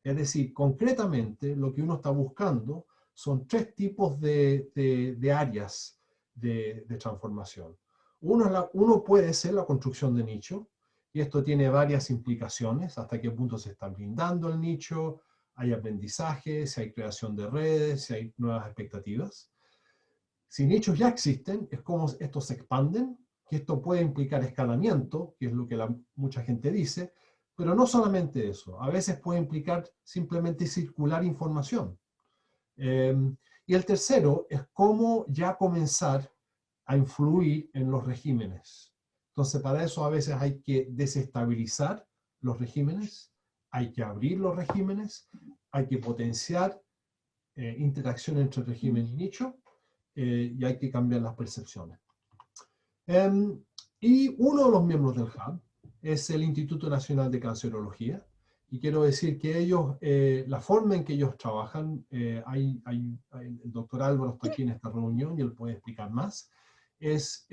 Es decir, concretamente lo que uno está buscando son tres tipos de áreas de transformación. Uno puede ser la construcción de nicho, y esto tiene varias implicaciones: hasta qué punto se está blindando el nicho, hay aprendizaje, si hay creación de redes, si hay nuevas expectativas. Si nichos ya existen, es como estos se expanden, que esto puede implicar escalamiento, que es lo que mucha gente dice, pero no solamente eso, a veces puede implicar simplemente circular información. Y el tercero es cómo ya comenzar a influir en los regímenes. Entonces, para eso a veces hay que desestabilizar los regímenes, hay que abrir los regímenes, hay que potenciar interacción entre régimen y nicho, y hay que cambiar las percepciones. Y uno de los miembros del Hub es el Instituto Nacional de Cancerología, y quiero decir que ellos, la forma en que ellos trabajan, el doctor Álvaro está aquí en esta reunión y él puede explicar más, es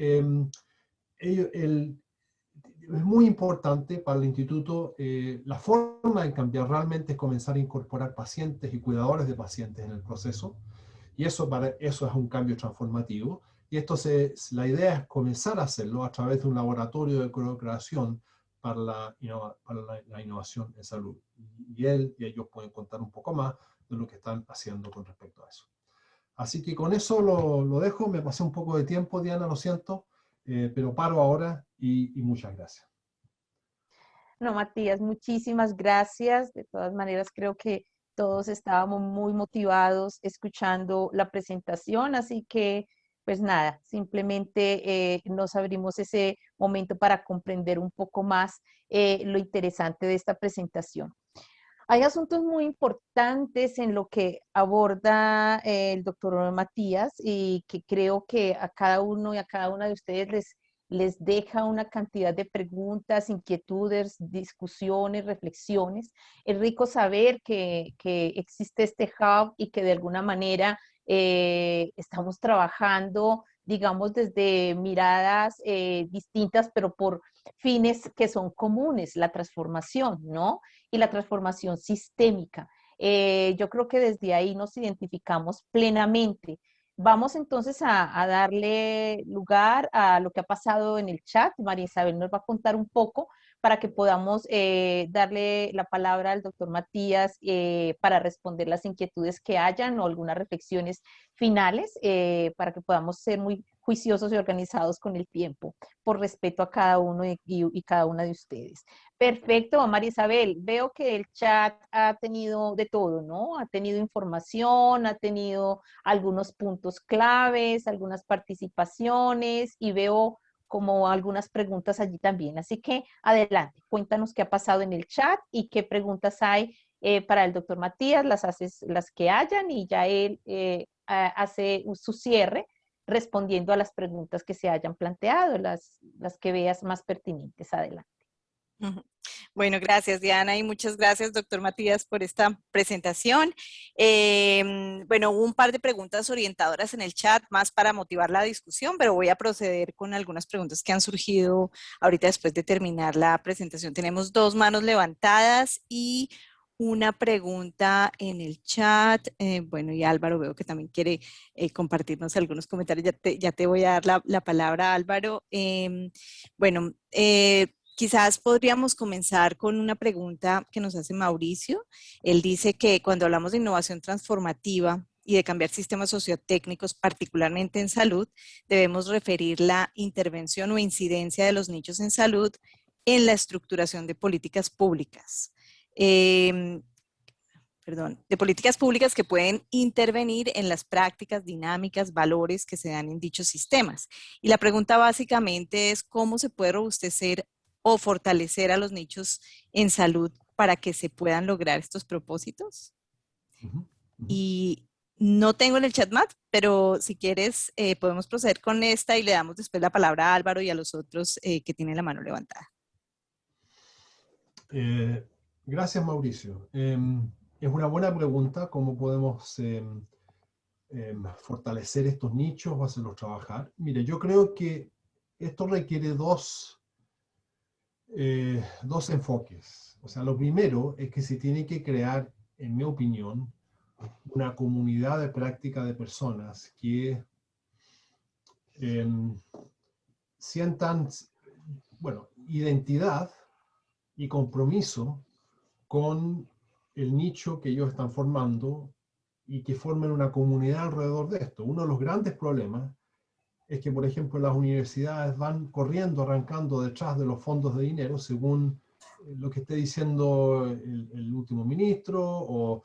muy importante para el instituto. La forma de cambiar realmente es comenzar a incorporar pacientes y cuidadores de pacientes en el proceso, y eso es un cambio transformativo. Y la idea es comenzar a hacerlo a través de un laboratorio de co-creación para la innovación en salud. Y ellos pueden contar un poco más de lo que están haciendo con respecto a eso. Así que con eso lo dejo. Me pasé un poco de tiempo, Diana, lo siento, pero paro ahora y muchas gracias. No, Matías, muchísimas gracias. De todas maneras, creo que todos estábamos muy motivados escuchando la presentación, así que, pues nada, simplemente nos abrimos ese momento para comprender un poco más lo interesante de esta presentación. Hay asuntos muy importantes en lo que aborda el doctor Matías y que creo que a cada uno y a cada una de ustedes les deja una cantidad de preguntas, inquietudes, discusiones, reflexiones. Es rico saber que existe este hub y que de alguna manera estamos trabajando, digamos, desde miradas distintas, pero por fines que son comunes, la transformación, ¿no? Y la transformación sistémica. Yo creo que desde ahí nos identificamos plenamente. Vamos entonces a darle lugar a lo que ha pasado en el chat. María Isabel nos va a contar un poco para que podamos darle la palabra al doctor Matías para responder las inquietudes que hayan o algunas reflexiones finales para que podamos ser muy juiciosos y organizados con el tiempo, por respeto a cada uno y cada una de ustedes. Perfecto, María Isabel. Veo que el chat ha tenido de todo, ¿no? Ha tenido información, ha tenido algunos puntos claves, algunas participaciones y veo como algunas preguntas allí también. Así que adelante, cuéntanos qué ha pasado en el chat y qué preguntas hay para el doctor Matías, las haces las que hayan y ya él hace su cierre respondiendo a las preguntas que se hayan planteado, las que veas más pertinentes. Adelante. Bueno, gracias Diana y muchas gracias doctor Matías por esta presentación. Bueno, hubo un par de preguntas orientadoras en el chat más para motivar la discusión, pero voy a proceder con algunas preguntas que han surgido ahorita después de terminar la presentación. Tenemos 2 manos levantadas y una pregunta en el chat. Bueno, y Álvaro veo que también quiere compartirnos algunos comentarios. Ya te voy a dar la palabra, Álvaro. Bueno, quizás podríamos comenzar con una pregunta que nos hace Mauricio. Él dice que cuando hablamos de innovación transformativa y de cambiar sistemas sociotécnicos, particularmente en salud, debemos referir la intervención o incidencia de los nichos en salud en la estructuración de políticas públicas. De políticas públicas que pueden intervenir en las prácticas, dinámicas, valores que se dan en dichos sistemas. Y la pregunta básicamente es cómo se puede robustecer o fortalecer a los nichos en salud para que se puedan lograr estos propósitos. Y no tengo en el chat más, pero si quieres podemos proceder con esta y le damos después la palabra a Álvaro y a los otros que tienen la mano levantada. Gracias, Mauricio. Es una buena pregunta, ¿cómo podemos fortalecer estos nichos o hacerlos trabajar? Mire, yo creo que esto requiere dos enfoques. O sea, lo primero es que se tiene que crear, en mi opinión, una comunidad de práctica de personas que sientan, bueno, identidad y compromiso con el nicho que ellos están formando y que formen una comunidad alrededor de esto. Uno de los grandes problemas es que, por ejemplo, las universidades van corriendo, arrancando detrás de los fondos de dinero según lo que esté diciendo el último ministro o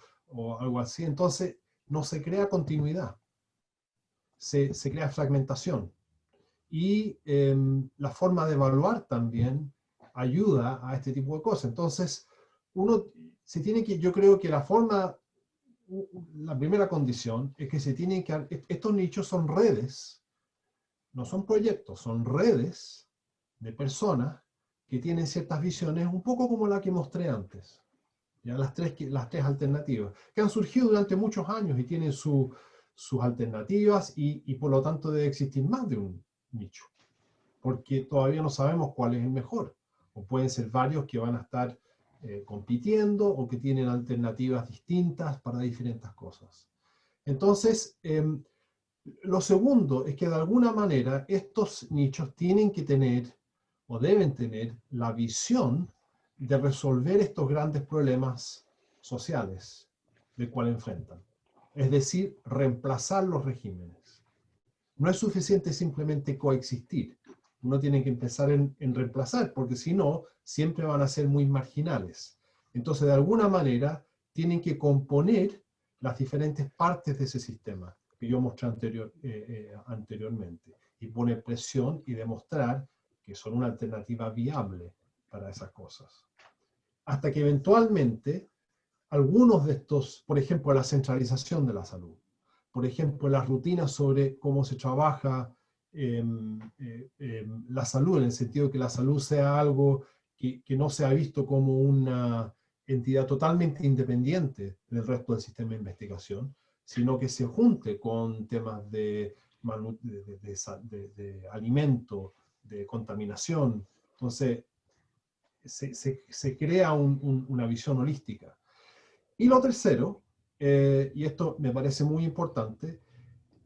algo así. Entonces, no se crea continuidad, se crea fragmentación. Y la forma de evaluar también ayuda a este tipo de cosas. Entonces, uno se tiene que, yo creo que la primera condición es que se tienen que, estos nichos son redes, no son proyectos, son redes de personas que tienen ciertas visiones, un poco como la que mostré antes. ¿Ya? Las tres alternativas, que han surgido durante muchos años y tienen sus alternativas y por lo tanto debe existir más de un nicho, porque todavía no sabemos cuál es el mejor, o pueden ser varios que van a estar compitiendo o que tienen alternativas distintas para diferentes cosas. Entonces, lo segundo es que de alguna manera estos nichos tienen que tener o deben tener la visión de resolver estos grandes problemas sociales de cual enfrentan. Es decir, reemplazar los regímenes. No es suficiente simplemente coexistir. Uno tiene que empezar en reemplazar, porque si no, siempre van a ser muy marginales. Entonces, de alguna manera, tienen que componer las diferentes partes de ese sistema que yo mostré anteriormente, y poner presión y demostrar que son una alternativa viable para esas cosas. Hasta que eventualmente, algunos de estos, por ejemplo, la centralización de la salud, por ejemplo, las rutinas sobre cómo se trabaja la salud, en el sentido de que la salud sea algo que no sea visto como una entidad totalmente independiente del resto del sistema de investigación, sino que se junte con temas de alimento, de contaminación. Entonces, se crea una visión holística. Y lo tercero, y esto me parece muy importante,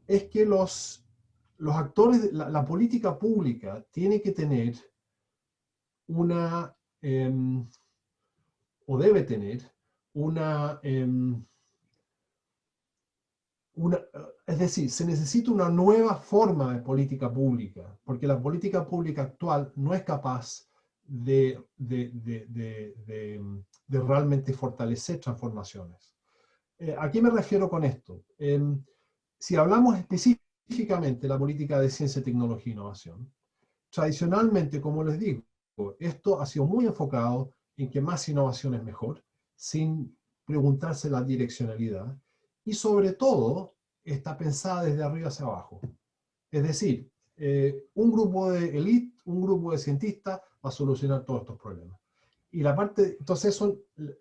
es que los actores, la política pública tiene que tener o debe tener una, es decir, se necesita una nueva forma de política pública, porque la política pública actual no es capaz de realmente fortalecer transformaciones. ¿A qué me refiero con esto? Si hablamos específicamente de la política de ciencia, tecnología e innovación, tradicionalmente, como les digo, esto ha sido muy enfocado en que más innovación es mejor, sin preguntarse la direccionalidad, y sobre todo está pensada desde arriba hacia abajo. Es decir, un grupo de élite, un grupo de cientistas va a solucionar todos estos problemas. Y entonces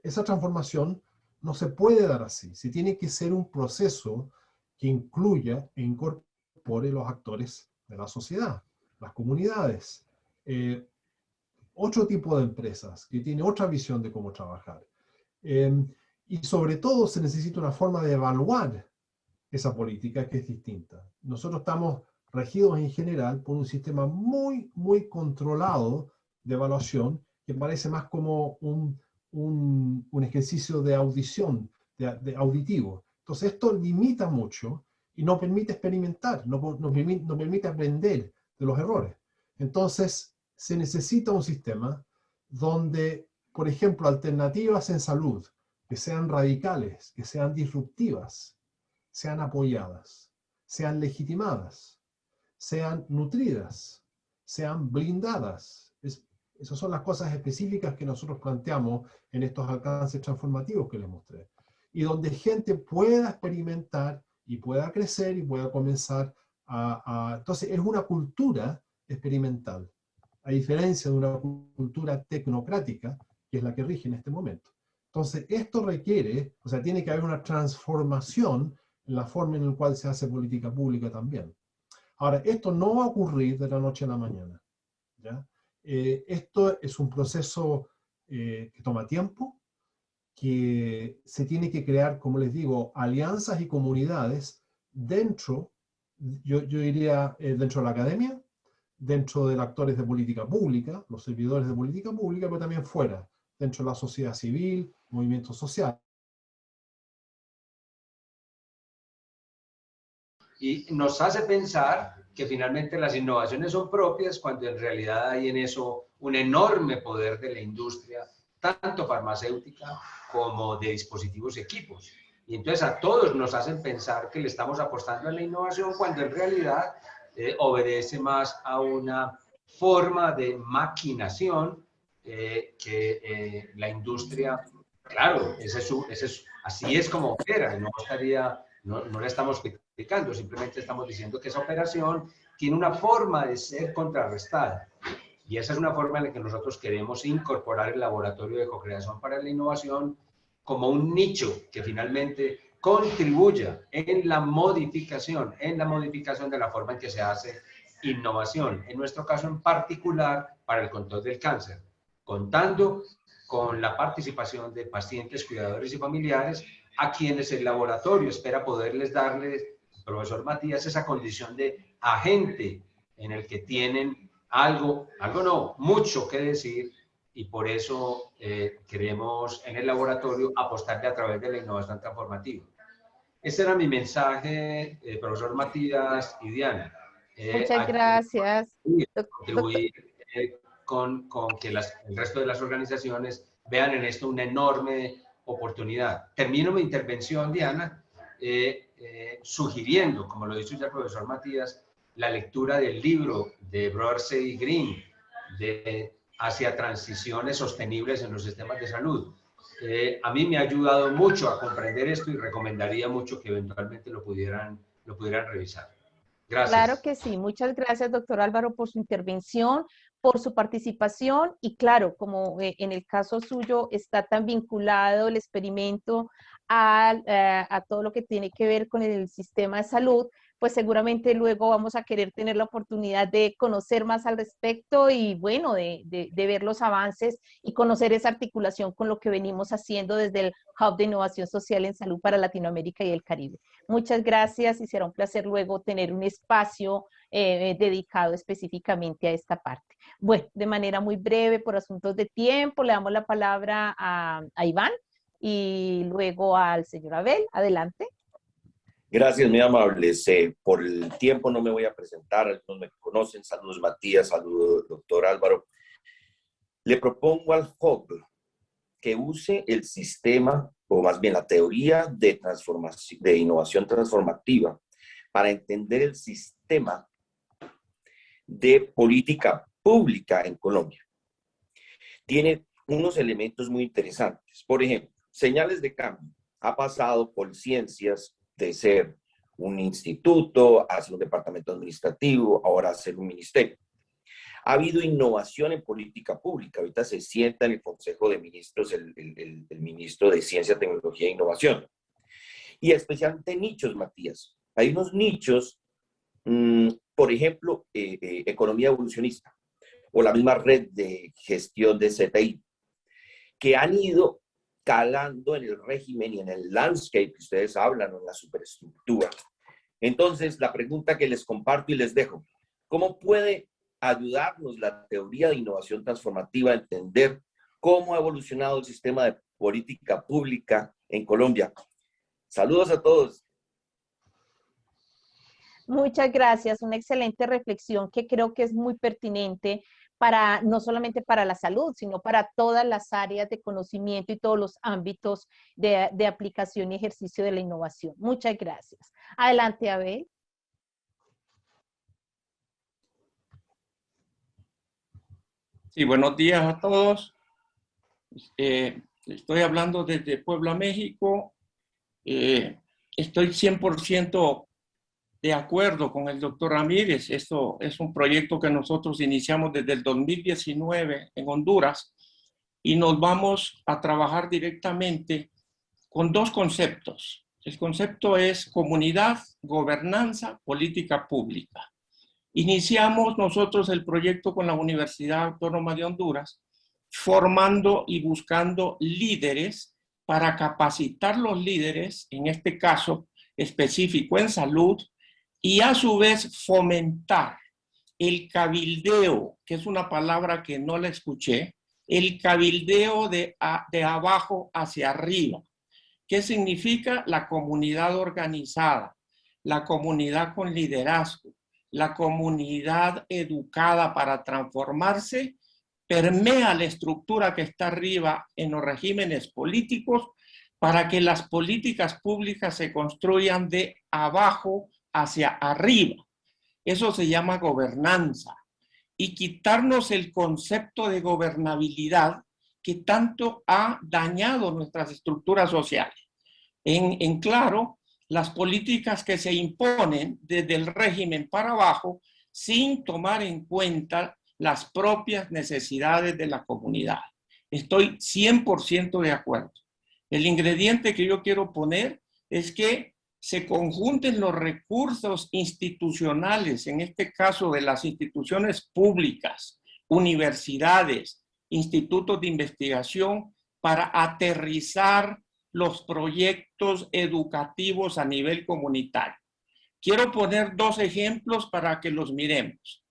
esa transformación no se puede dar así. Se tiene que ser un proceso que incluya e incorpore los actores de la sociedad, las comunidades, otro tipo de empresas que tiene otra visión de cómo trabajar. Y sobre todo se necesita una forma de evaluar esa política que es distinta. Nosotros estamos regidos en general por un sistema muy, muy controlado de evaluación que parece más como un ejercicio de audición, de auditivo. Entonces esto limita mucho y no permite experimentar, no permite aprender de los errores. Entonces se necesita un sistema donde, por ejemplo, alternativas en salud que sean radicales, que sean disruptivas, sean apoyadas, sean legitimadas, sean nutridas, sean blindadas. Esas son las cosas específicas que nosotros planteamos en estos alcances transformativos que les mostré. Y donde gente pueda experimentar y pueda crecer y pueda comenzar Entonces es una cultura experimental, a diferencia de una cultura tecnocrática, que es la que rige en este momento. Entonces esto requiere, o sea, tiene que haber una transformación en la forma en la cual se hace política pública también. Ahora, esto no va a ocurrir de la noche a la mañana, ¿ya? Esto es un proceso que toma tiempo, que se tiene que crear, como les digo, alianzas y comunidades dentro, yo diría, dentro de la academia, dentro de los actores de política pública, los servidores de política pública, pero también fuera, dentro de la sociedad civil, movimientos sociales. y nos hace pensar que finalmente las innovaciones son propias cuando en realidad hay en eso un enorme poder de la industria, tanto farmacéutica como de dispositivos y equipos. Y entonces a todos nos hacen pensar que le estamos apostando a la innovación cuando en realidad obedece más a una forma de maquinación que la industria, claro, así es como opera, no la estamos criticando, simplemente estamos diciendo que esa operación tiene una forma de ser contrarrestada. Y esa es una forma en la que nosotros queremos incorporar el laboratorio de co-creación para la innovación como un nicho que finalmente contribuya en la modificación de la forma en que se hace innovación, en nuestro caso en particular para el control del cáncer, contando con la participación de pacientes, cuidadores y familiares a quienes el laboratorio espera poderles darles, profesor Matías, esa condición de agente en el que tienen mucho que decir, y por eso queremos en el laboratorio apostarle a través de la innovación transformativa. Ese era mi mensaje, profesor Matías y Diana. Muchas gracias. Contribuir con que el resto de las organizaciones vean en esto una enorme oportunidad. Termino mi intervención, Diana, sugiriendo, como lo dicho ya el profesor Matías, la lectura del libro de Broersey y Green hacia transiciones sostenibles en los sistemas de salud. A mí me ha ayudado mucho a comprender esto y recomendaría mucho que eventualmente lo pudieran revisar. Gracias. Claro que sí. Muchas gracias, doctor Álvaro, por su intervención, por su participación y claro, como en el caso suyo está tan vinculado el experimento a todo lo que tiene que ver con el sistema de salud, pues seguramente luego vamos a querer tener la oportunidad de conocer más al respecto y bueno, de ver los avances y conocer esa articulación con lo que venimos haciendo desde el Hub de Innovación Social en Salud para Latinoamérica y el Caribe. Muchas gracias y será un placer luego tener un espacio dedicado específicamente a esta parte. Bueno, de manera muy breve, por asuntos de tiempo, le damos la palabra a Iván y luego al señor Abel. Adelante. Gracias, muy amables. Por el tiempo no me voy a presentar, algunos me conocen. Saludos Matías, saludos doctor Álvaro. Le propongo al Hub que use el sistema, o más bien la teoría de innovación transformativa para entender el sistema de política pública en Colombia. Tiene unos elementos muy interesantes. Por ejemplo, señales de cambio. Ha pasado por ciencias de ser un instituto, a ser un departamento administrativo, ahora a ser un ministerio. Ha habido innovación en política pública. Ahorita se sienta en el Consejo de Ministros el ministro de Ciencia, Tecnología e Innovación. Y especialmente nichos, Matías. Hay unos nichos, por ejemplo, economía evolucionista o la misma red de gestión de CTI, que han ido calando en el régimen y en el landscape que ustedes hablan, o en la superestructura. Entonces, la pregunta que les comparto y les dejo, ¿cómo puede ayudarnos la teoría de innovación transformativa a entender cómo ha evolucionado el sistema de política pública en Colombia? Saludos a todos. Muchas gracias, una excelente reflexión que creo que es muy pertinente no solamente para la salud, sino para todas las áreas de conocimiento y todos los ámbitos de aplicación y ejercicio de la innovación. Muchas gracias. Adelante, Abel. Sí, buenos días a todos. Estoy hablando desde Puebla, México. Estoy 100% de acuerdo con el doctor Ramírez. Esto es un proyecto que nosotros iniciamos desde el 2019 en Honduras y nos vamos a trabajar directamente con dos conceptos. El concepto es comunidad, gobernanza, política pública. Iniciamos nosotros el proyecto con la Universidad Autónoma de Honduras, formando y buscando líderes para capacitar los líderes, en este caso específico en salud, y a su vez fomentar el cabildeo, que es una palabra que no la escuché, el cabildeo de abajo hacia arriba. ¿Qué significa? La comunidad organizada, la comunidad con liderazgo, la comunidad educada para transformarse, permea la estructura que está arriba en los regímenes políticos para que las políticas públicas se construyan de abajo hacia arriba. Eso se llama gobernanza. Y quitarnos el concepto de gobernabilidad que tanto ha dañado nuestras estructuras sociales. En claro, las políticas que se imponen desde el régimen para abajo sin tomar en cuenta las propias necesidades de la comunidad. Estoy 100% de acuerdo. El ingrediente que yo quiero poner es que se conjunten los recursos institucionales, en este caso de las instituciones públicas, universidades, institutos de investigación, para aterrizar los proyectos educativos a nivel comunitario. Quiero poner 2 ejemplos para que los miremos.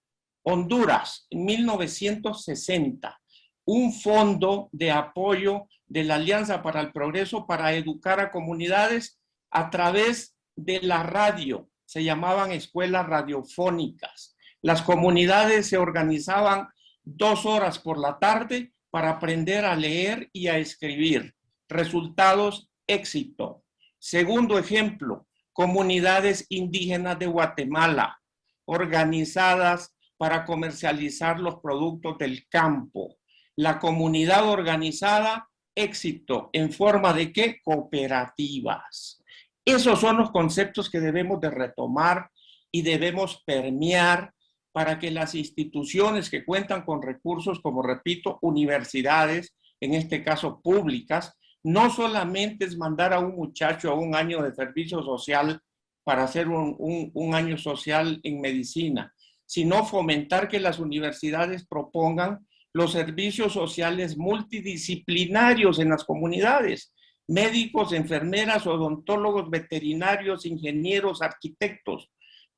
Honduras, en 1960, un fondo de apoyo de la Alianza para el Progreso para educar a comunidades a través de la radio. Se llamaban escuelas radiofónicas. Las comunidades se organizaban 2 horas por la tarde para aprender a leer y a escribir. Resultados, éxito. Segundo ejemplo, comunidades indígenas de Guatemala, organizadas para comercializar los productos del campo. La comunidad organizada, éxito, ¿en forma de qué? Cooperativas. Esos son los conceptos que debemos de retomar y debemos permear para que las instituciones que cuentan con recursos, como repito, universidades, en este caso públicas, no solamente es mandar a un muchacho a un año de servicio social para hacer un año social en medicina, sino fomentar que las universidades propongan los servicios sociales multidisciplinarios en las comunidades, médicos, enfermeras, odontólogos, veterinarios, ingenieros, arquitectos,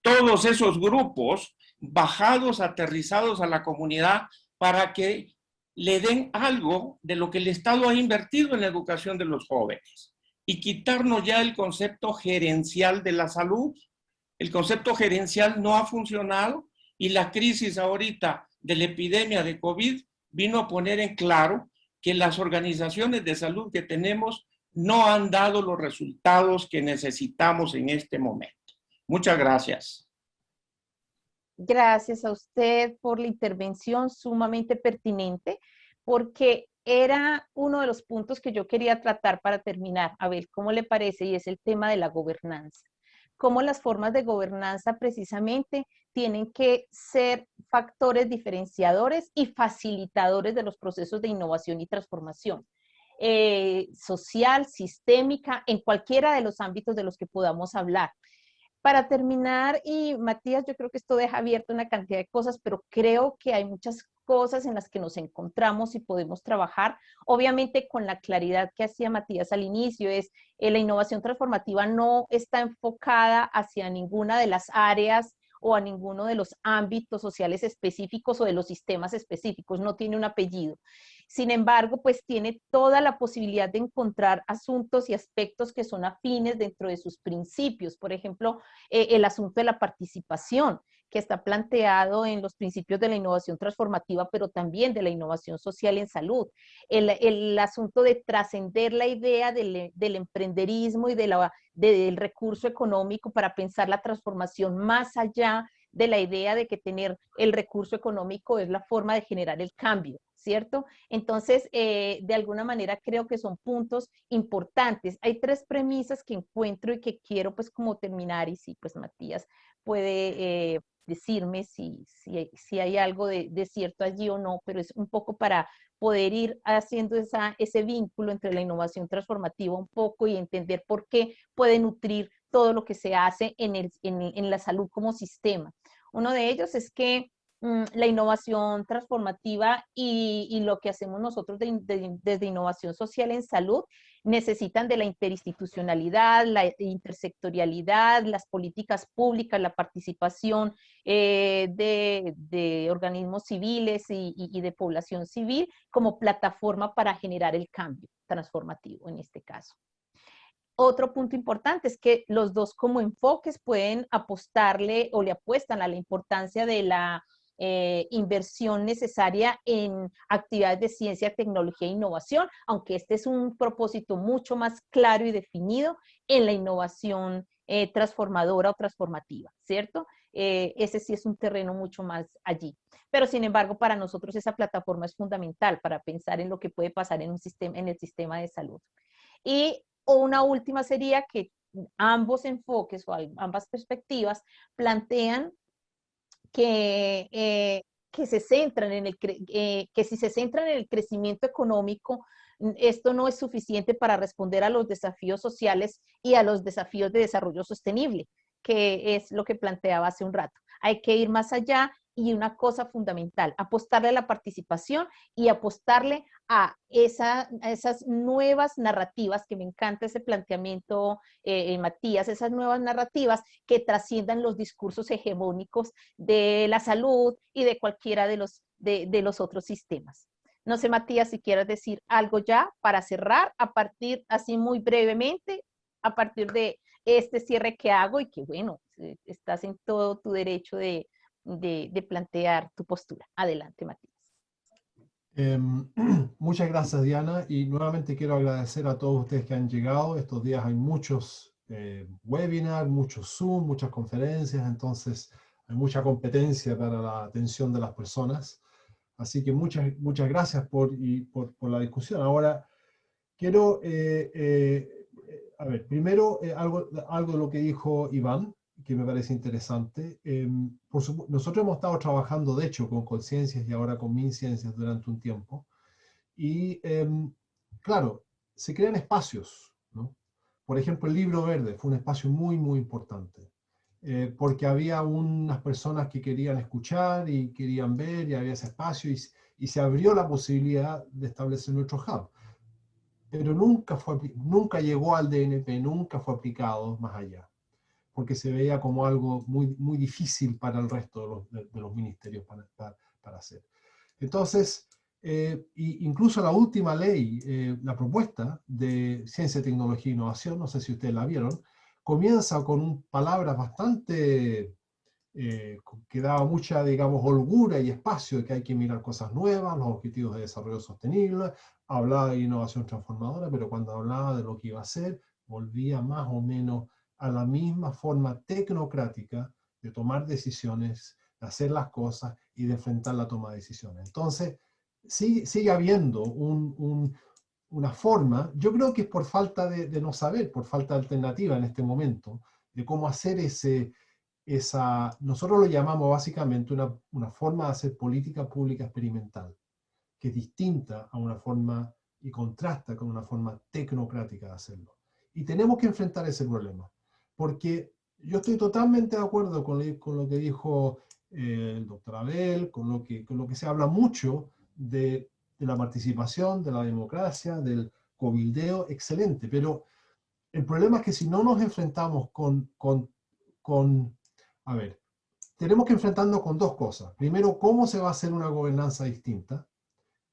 todos esos grupos bajados, aterrizados a la comunidad para que le den algo de lo que el Estado ha invertido en la educación de los jóvenes y quitarnos ya el concepto gerencial de la salud. El concepto gerencial no ha funcionado y la crisis ahorita de la epidemia de COVID vino a poner en claro que las organizaciones de salud que tenemos no han dado los resultados que necesitamos en este momento. Muchas gracias. Gracias a usted por la intervención sumamente pertinente, porque era uno de los puntos que yo quería tratar para terminar. A ver, ¿cómo le parece? Y es el tema de la gobernanza. Cómo las formas de gobernanza precisamente tienen que ser factores diferenciadores y facilitadores de los procesos de innovación y transformación social, sistémica, en cualquiera de los ámbitos de los que podamos hablar. Para terminar, y Matías, yo creo que esto deja abierta una cantidad de cosas, pero creo que hay muchas cosas en las que nos encontramos y podemos trabajar. Obviamente con la claridad que hacía Matías al inicio, es la innovación transformativa no está enfocada hacia ninguna de las áreas o a ninguno de los ámbitos sociales específicos o de los sistemas específicos, no tiene un apellido. Sin embargo, pues tiene toda la posibilidad de encontrar asuntos y aspectos que son afines dentro de sus principios. Por ejemplo, el asunto de la participación, que está planteado en los principios de la innovación transformativa, pero también de la innovación social en salud. El asunto de trascender la idea del emprenderismo y del recurso económico para pensar la transformación más allá de la idea de que tener el recurso económico es la forma de generar el cambio, ¿cierto? Entonces, de alguna manera creo que son puntos importantes. Hay 3 premisas que encuentro y que quiero pues como terminar, y sí, pues Matías puede decirme si hay algo de cierto allí o no, pero es un poco para poder ir haciendo ese vínculo entre la innovación transformativa un poco y entender por qué puede nutrir todo lo que se hace en la salud como sistema. Uno de ellos es que la innovación transformativa y lo que hacemos nosotros desde innovación social en salud necesitan de la interinstitucionalidad, la intersectorialidad, las políticas públicas, la participación de organismos civiles y de población civil como plataforma para generar el cambio transformativo en este caso. Otro punto importante es que los dos como enfoques pueden apostarle o le apuestan a la importancia de la inversión necesaria en actividades de ciencia, tecnología e innovación, aunque este es un propósito mucho más claro y definido en la innovación transformadora o transformativa, ¿cierto? Ese sí es un terreno mucho más allí. Pero sin embargo, para nosotros esa plataforma es fundamental para pensar en lo que puede pasar en un sistema, en el sistema de salud. Y una última sería que ambos enfoques o ambas perspectivas plantean que se centran en que si se centran en el crecimiento económico, esto no es suficiente para responder a los desafíos sociales y a los desafíos de desarrollo sostenible, que es lo que planteaba hace un rato. Hay que ir más allá y una cosa fundamental, apostarle a la participación y apostarle a esas nuevas narrativas, que me encanta ese planteamiento, Matías, esas nuevas narrativas que trasciendan los discursos hegemónicos de la salud y de cualquiera de los otros sistemas. No sé, Matías, si quieres decir algo ya para cerrar, a partir, así muy brevemente, a partir de este cierre que hago y que, bueno, estás en todo tu derecho de plantear tu postura. Adelante, Matías. Muchas gracias, Diana, y nuevamente quiero agradecer a todos ustedes que han llegado. Estos días hay muchos webinars, muchos Zoom, muchas conferencias, entonces hay mucha competencia para la atención de las personas. Así que muchas gracias por la discusión. Ahora, quiero, a ver, primero algo de lo que dijo Iván, que me parece interesante. Nosotros hemos estado trabajando, de hecho, con Conciencias y ahora con MinCiencias durante un tiempo. Y, claro, se crean espacios, ¿no? Por ejemplo, el Libro Verde fue un espacio muy, muy importante. Porque había unas personas que querían escuchar y querían ver, y había ese espacio, y se abrió la posibilidad de establecer nuestro hub. Pero nunca llegó al DNP, nunca fue aplicado más allá, porque se veía como algo muy, muy difícil para el resto de los ministerios para hacer. Entonces, incluso la última ley, la propuesta de Ciencia, Tecnología e Innovación, no sé si ustedes la vieron, comienza con palabras bastante, que daba mucha, digamos, holgura y espacio de que hay que mirar cosas nuevas, los objetivos de desarrollo sostenible, hablaba de innovación transformadora, pero cuando hablaba de lo que iba a hacer, volvía más o menos a la misma forma tecnocrática de tomar decisiones, de hacer las cosas y de enfrentar la toma de decisiones. Entonces, sigue habiendo una forma, yo creo que es por falta de no saber, por falta de alternativa en este momento, de cómo hacer nosotros lo llamamos básicamente una forma de hacer política pública experimental, que es distinta a una forma y contrasta con una forma tecnocrática de hacerlo. Y tenemos que enfrentar ese problema, porque yo estoy totalmente de acuerdo con lo que dijo el doctor Abel, con lo que se habla mucho de la participación, de la democracia, del cobildeo, excelente, pero el problema es que si no nos enfrentamos a ver, tenemos que enfrentarnos con dos cosas. Primero, ¿cómo se va a hacer una gobernanza distinta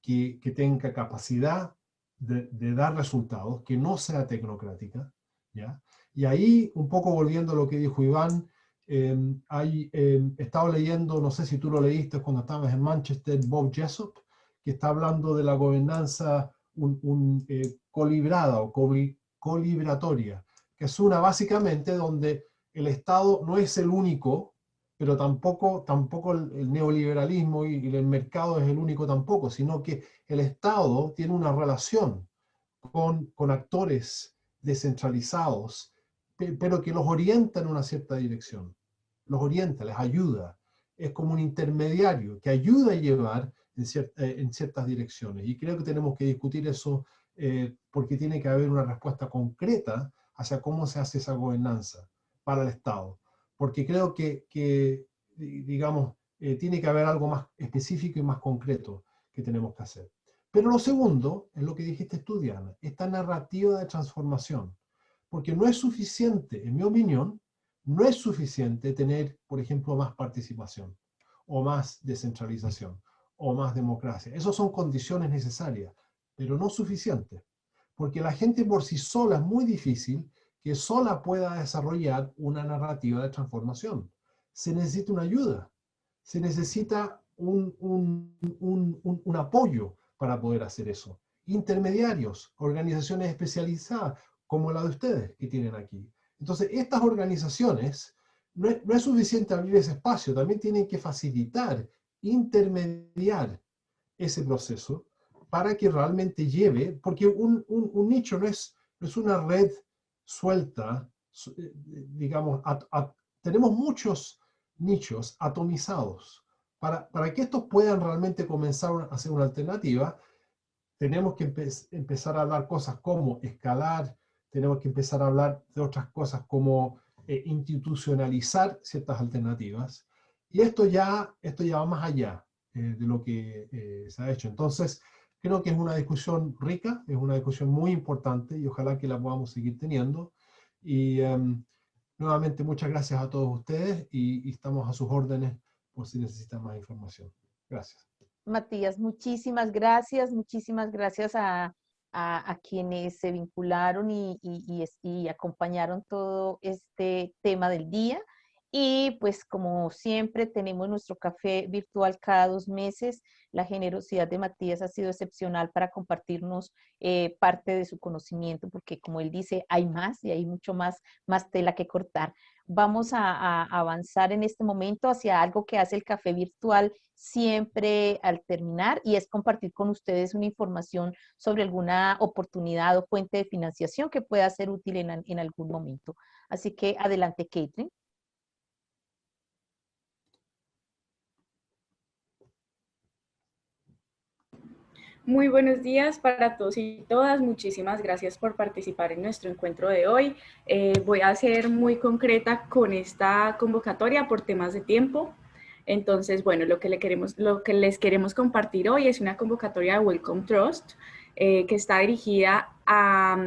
que tenga capacidad de dar resultados, que no sea tecnocrática, ¿ya? Y ahí, un poco volviendo a lo que dijo Iván, he estado leyendo, no sé si tú lo leíste cuando estabas en Manchester, Bob Jessop, que está hablando de la gobernanza colibrada o colibratoria, que es una básicamente donde el Estado no es el único, pero tampoco el neoliberalismo y el mercado es el único tampoco, sino que el Estado tiene una relación con actores descentralizados, pero que los orienta en una cierta dirección. Los orienta, les ayuda. Es como un intermediario que ayuda a llevar en ciertas direcciones. Y creo que tenemos que discutir eso porque tiene que haber una respuesta concreta hacia cómo se hace esa gobernanza para el Estado. Porque creo que digamos, tiene que haber algo más específico y más concreto que tenemos que hacer. Pero lo segundo es lo que dijiste tú, Diana, esta narrativa de transformación. Porque no es suficiente, en mi opinión, no es suficiente tener, por ejemplo, más participación, o más descentralización, o más democracia. Esas son condiciones necesarias, pero no suficientes. porque la gente por sí sola es muy difícil que sola pueda desarrollar una narrativa de transformación. Se necesita una ayuda, se necesita un apoyo para poder hacer eso. Intermediarios, organizaciones especializadas, como la de ustedes que tienen aquí. Entonces, estas organizaciones, no es suficiente abrir ese espacio, también tienen que facilitar, intermediar ese proceso para que realmente lleve, porque un nicho no es una red suelta, digamos, tenemos muchos nichos atomizados. Para que estos puedan realmente comenzar a ser una alternativa, tenemos que empezar a hablar cosas como escalar, tenemos que empezar a hablar de otras cosas como institucionalizar ciertas alternativas, y esto ya va más allá de lo que se ha hecho. Entonces, creo que es una discusión rica, es una discusión muy importante, y ojalá que la podamos seguir teniendo. Y nuevamente, muchas gracias a todos ustedes, y estamos a sus órdenes por si necesitan más información. Gracias. Matías, muchísimas gracias a quienes se vincularon y acompañaron todo este tema del día. Y pues como siempre tenemos nuestro café virtual cada 2 meses. La generosidad de Matías ha sido excepcional para compartirnos parte de su conocimiento, porque como él dice, hay más y hay mucho más tela que cortar. Vamos a avanzar en este momento hacia algo que hace el café virtual siempre al terminar, y es compartir con ustedes una información sobre alguna oportunidad o fuente de financiación que pueda ser útil en algún momento. Así que adelante, Caitlin. Muy buenos días para todos y todas. Muchísimas gracias por participar en nuestro encuentro de hoy. Voy a ser muy concreta con esta convocatoria por temas de tiempo. Entonces, bueno, lo que les queremos compartir hoy es una convocatoria de Wellcome Trust que está dirigida a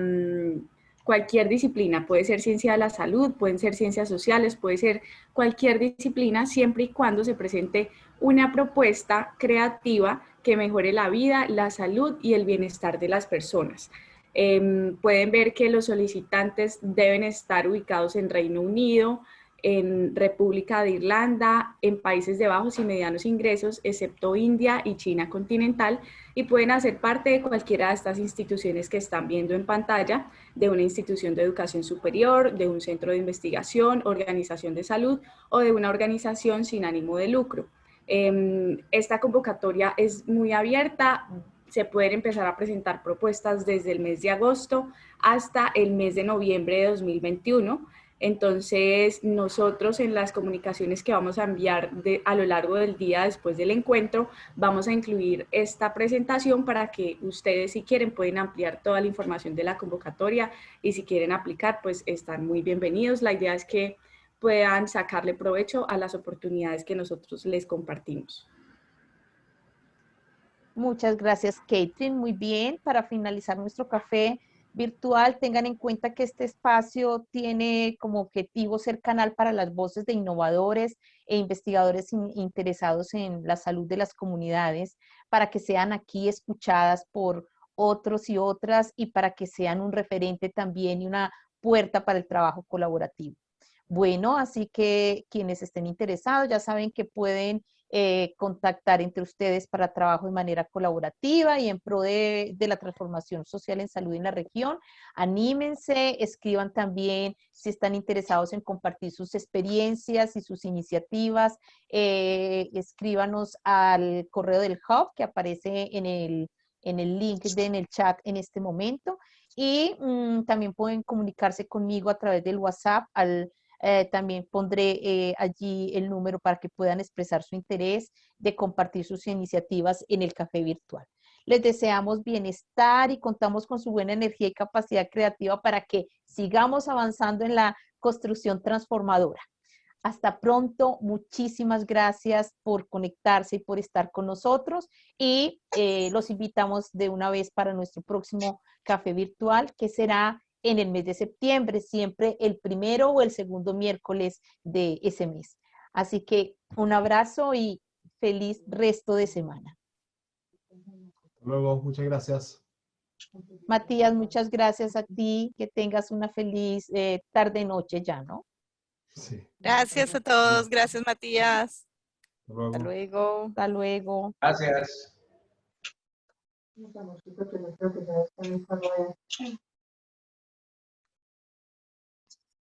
cualquier disciplina. Puede ser ciencia de la salud, pueden ser ciencias sociales, puede ser cualquier disciplina, siempre y cuando se presente una propuesta creativa que mejore la vida, la salud y el bienestar de las personas. Pueden ver que los solicitantes deben estar ubicados en Reino Unido, en República de Irlanda, en países de bajos y medianos ingresos, excepto India y China continental, y pueden hacer parte de cualquiera de estas instituciones que están viendo en pantalla, de una institución de educación superior, de un centro de investigación, organización de salud o de una organización sin ánimo de lucro. Esta convocatoria es muy abierta, se pueden empezar a presentar propuestas desde el mes de agosto hasta el mes de noviembre de 2021. Entonces, nosotros en las comunicaciones que vamos a enviar a lo largo del día después del encuentro, vamos a incluir esta presentación para que ustedes, si quieren, pueden ampliar toda la información de la convocatoria, y si quieren aplicar, pues están muy bienvenidos. La idea es que puedan sacarle provecho a las oportunidades que nosotros les compartimos. Muchas gracias, Caitlin. Muy bien, para finalizar nuestro café virtual, tengan en cuenta que este espacio tiene como objetivo ser canal para las voces de innovadores e investigadores interesados en la salud de las comunidades, para que sean aquí escuchadas por otros y otras, y para que sean un referente también y una puerta para el trabajo colaborativo. Bueno, así que quienes estén interesados ya saben que pueden contactar entre ustedes para trabajo de manera colaborativa y en pro de la transformación social en salud en la región. Anímense, escriban también si están interesados en compartir sus experiencias y sus iniciativas. Escríbanos al correo del Hub que aparece en el link en el chat en este momento, y también pueden comunicarse conmigo a través del WhatsApp también pondré allí el número para que puedan expresar su interés de compartir sus iniciativas en el café virtual. Les deseamos bienestar y contamos con su buena energía y capacidad creativa para que sigamos avanzando en la construcción transformadora. Hasta pronto, muchísimas gracias por conectarse y por estar con nosotros, y los invitamos de una vez para nuestro próximo café virtual, que será en el mes de septiembre, siempre el primero o el segundo miércoles de ese mes. Así que un abrazo y feliz resto de semana. Hasta luego, muchas gracias. Matías, muchas gracias a ti. Que tengas una feliz tarde-noche ya, ¿no? Sí. Gracias a todos. Gracias, Matías. Hasta luego. Hasta luego. Hasta luego. Gracias.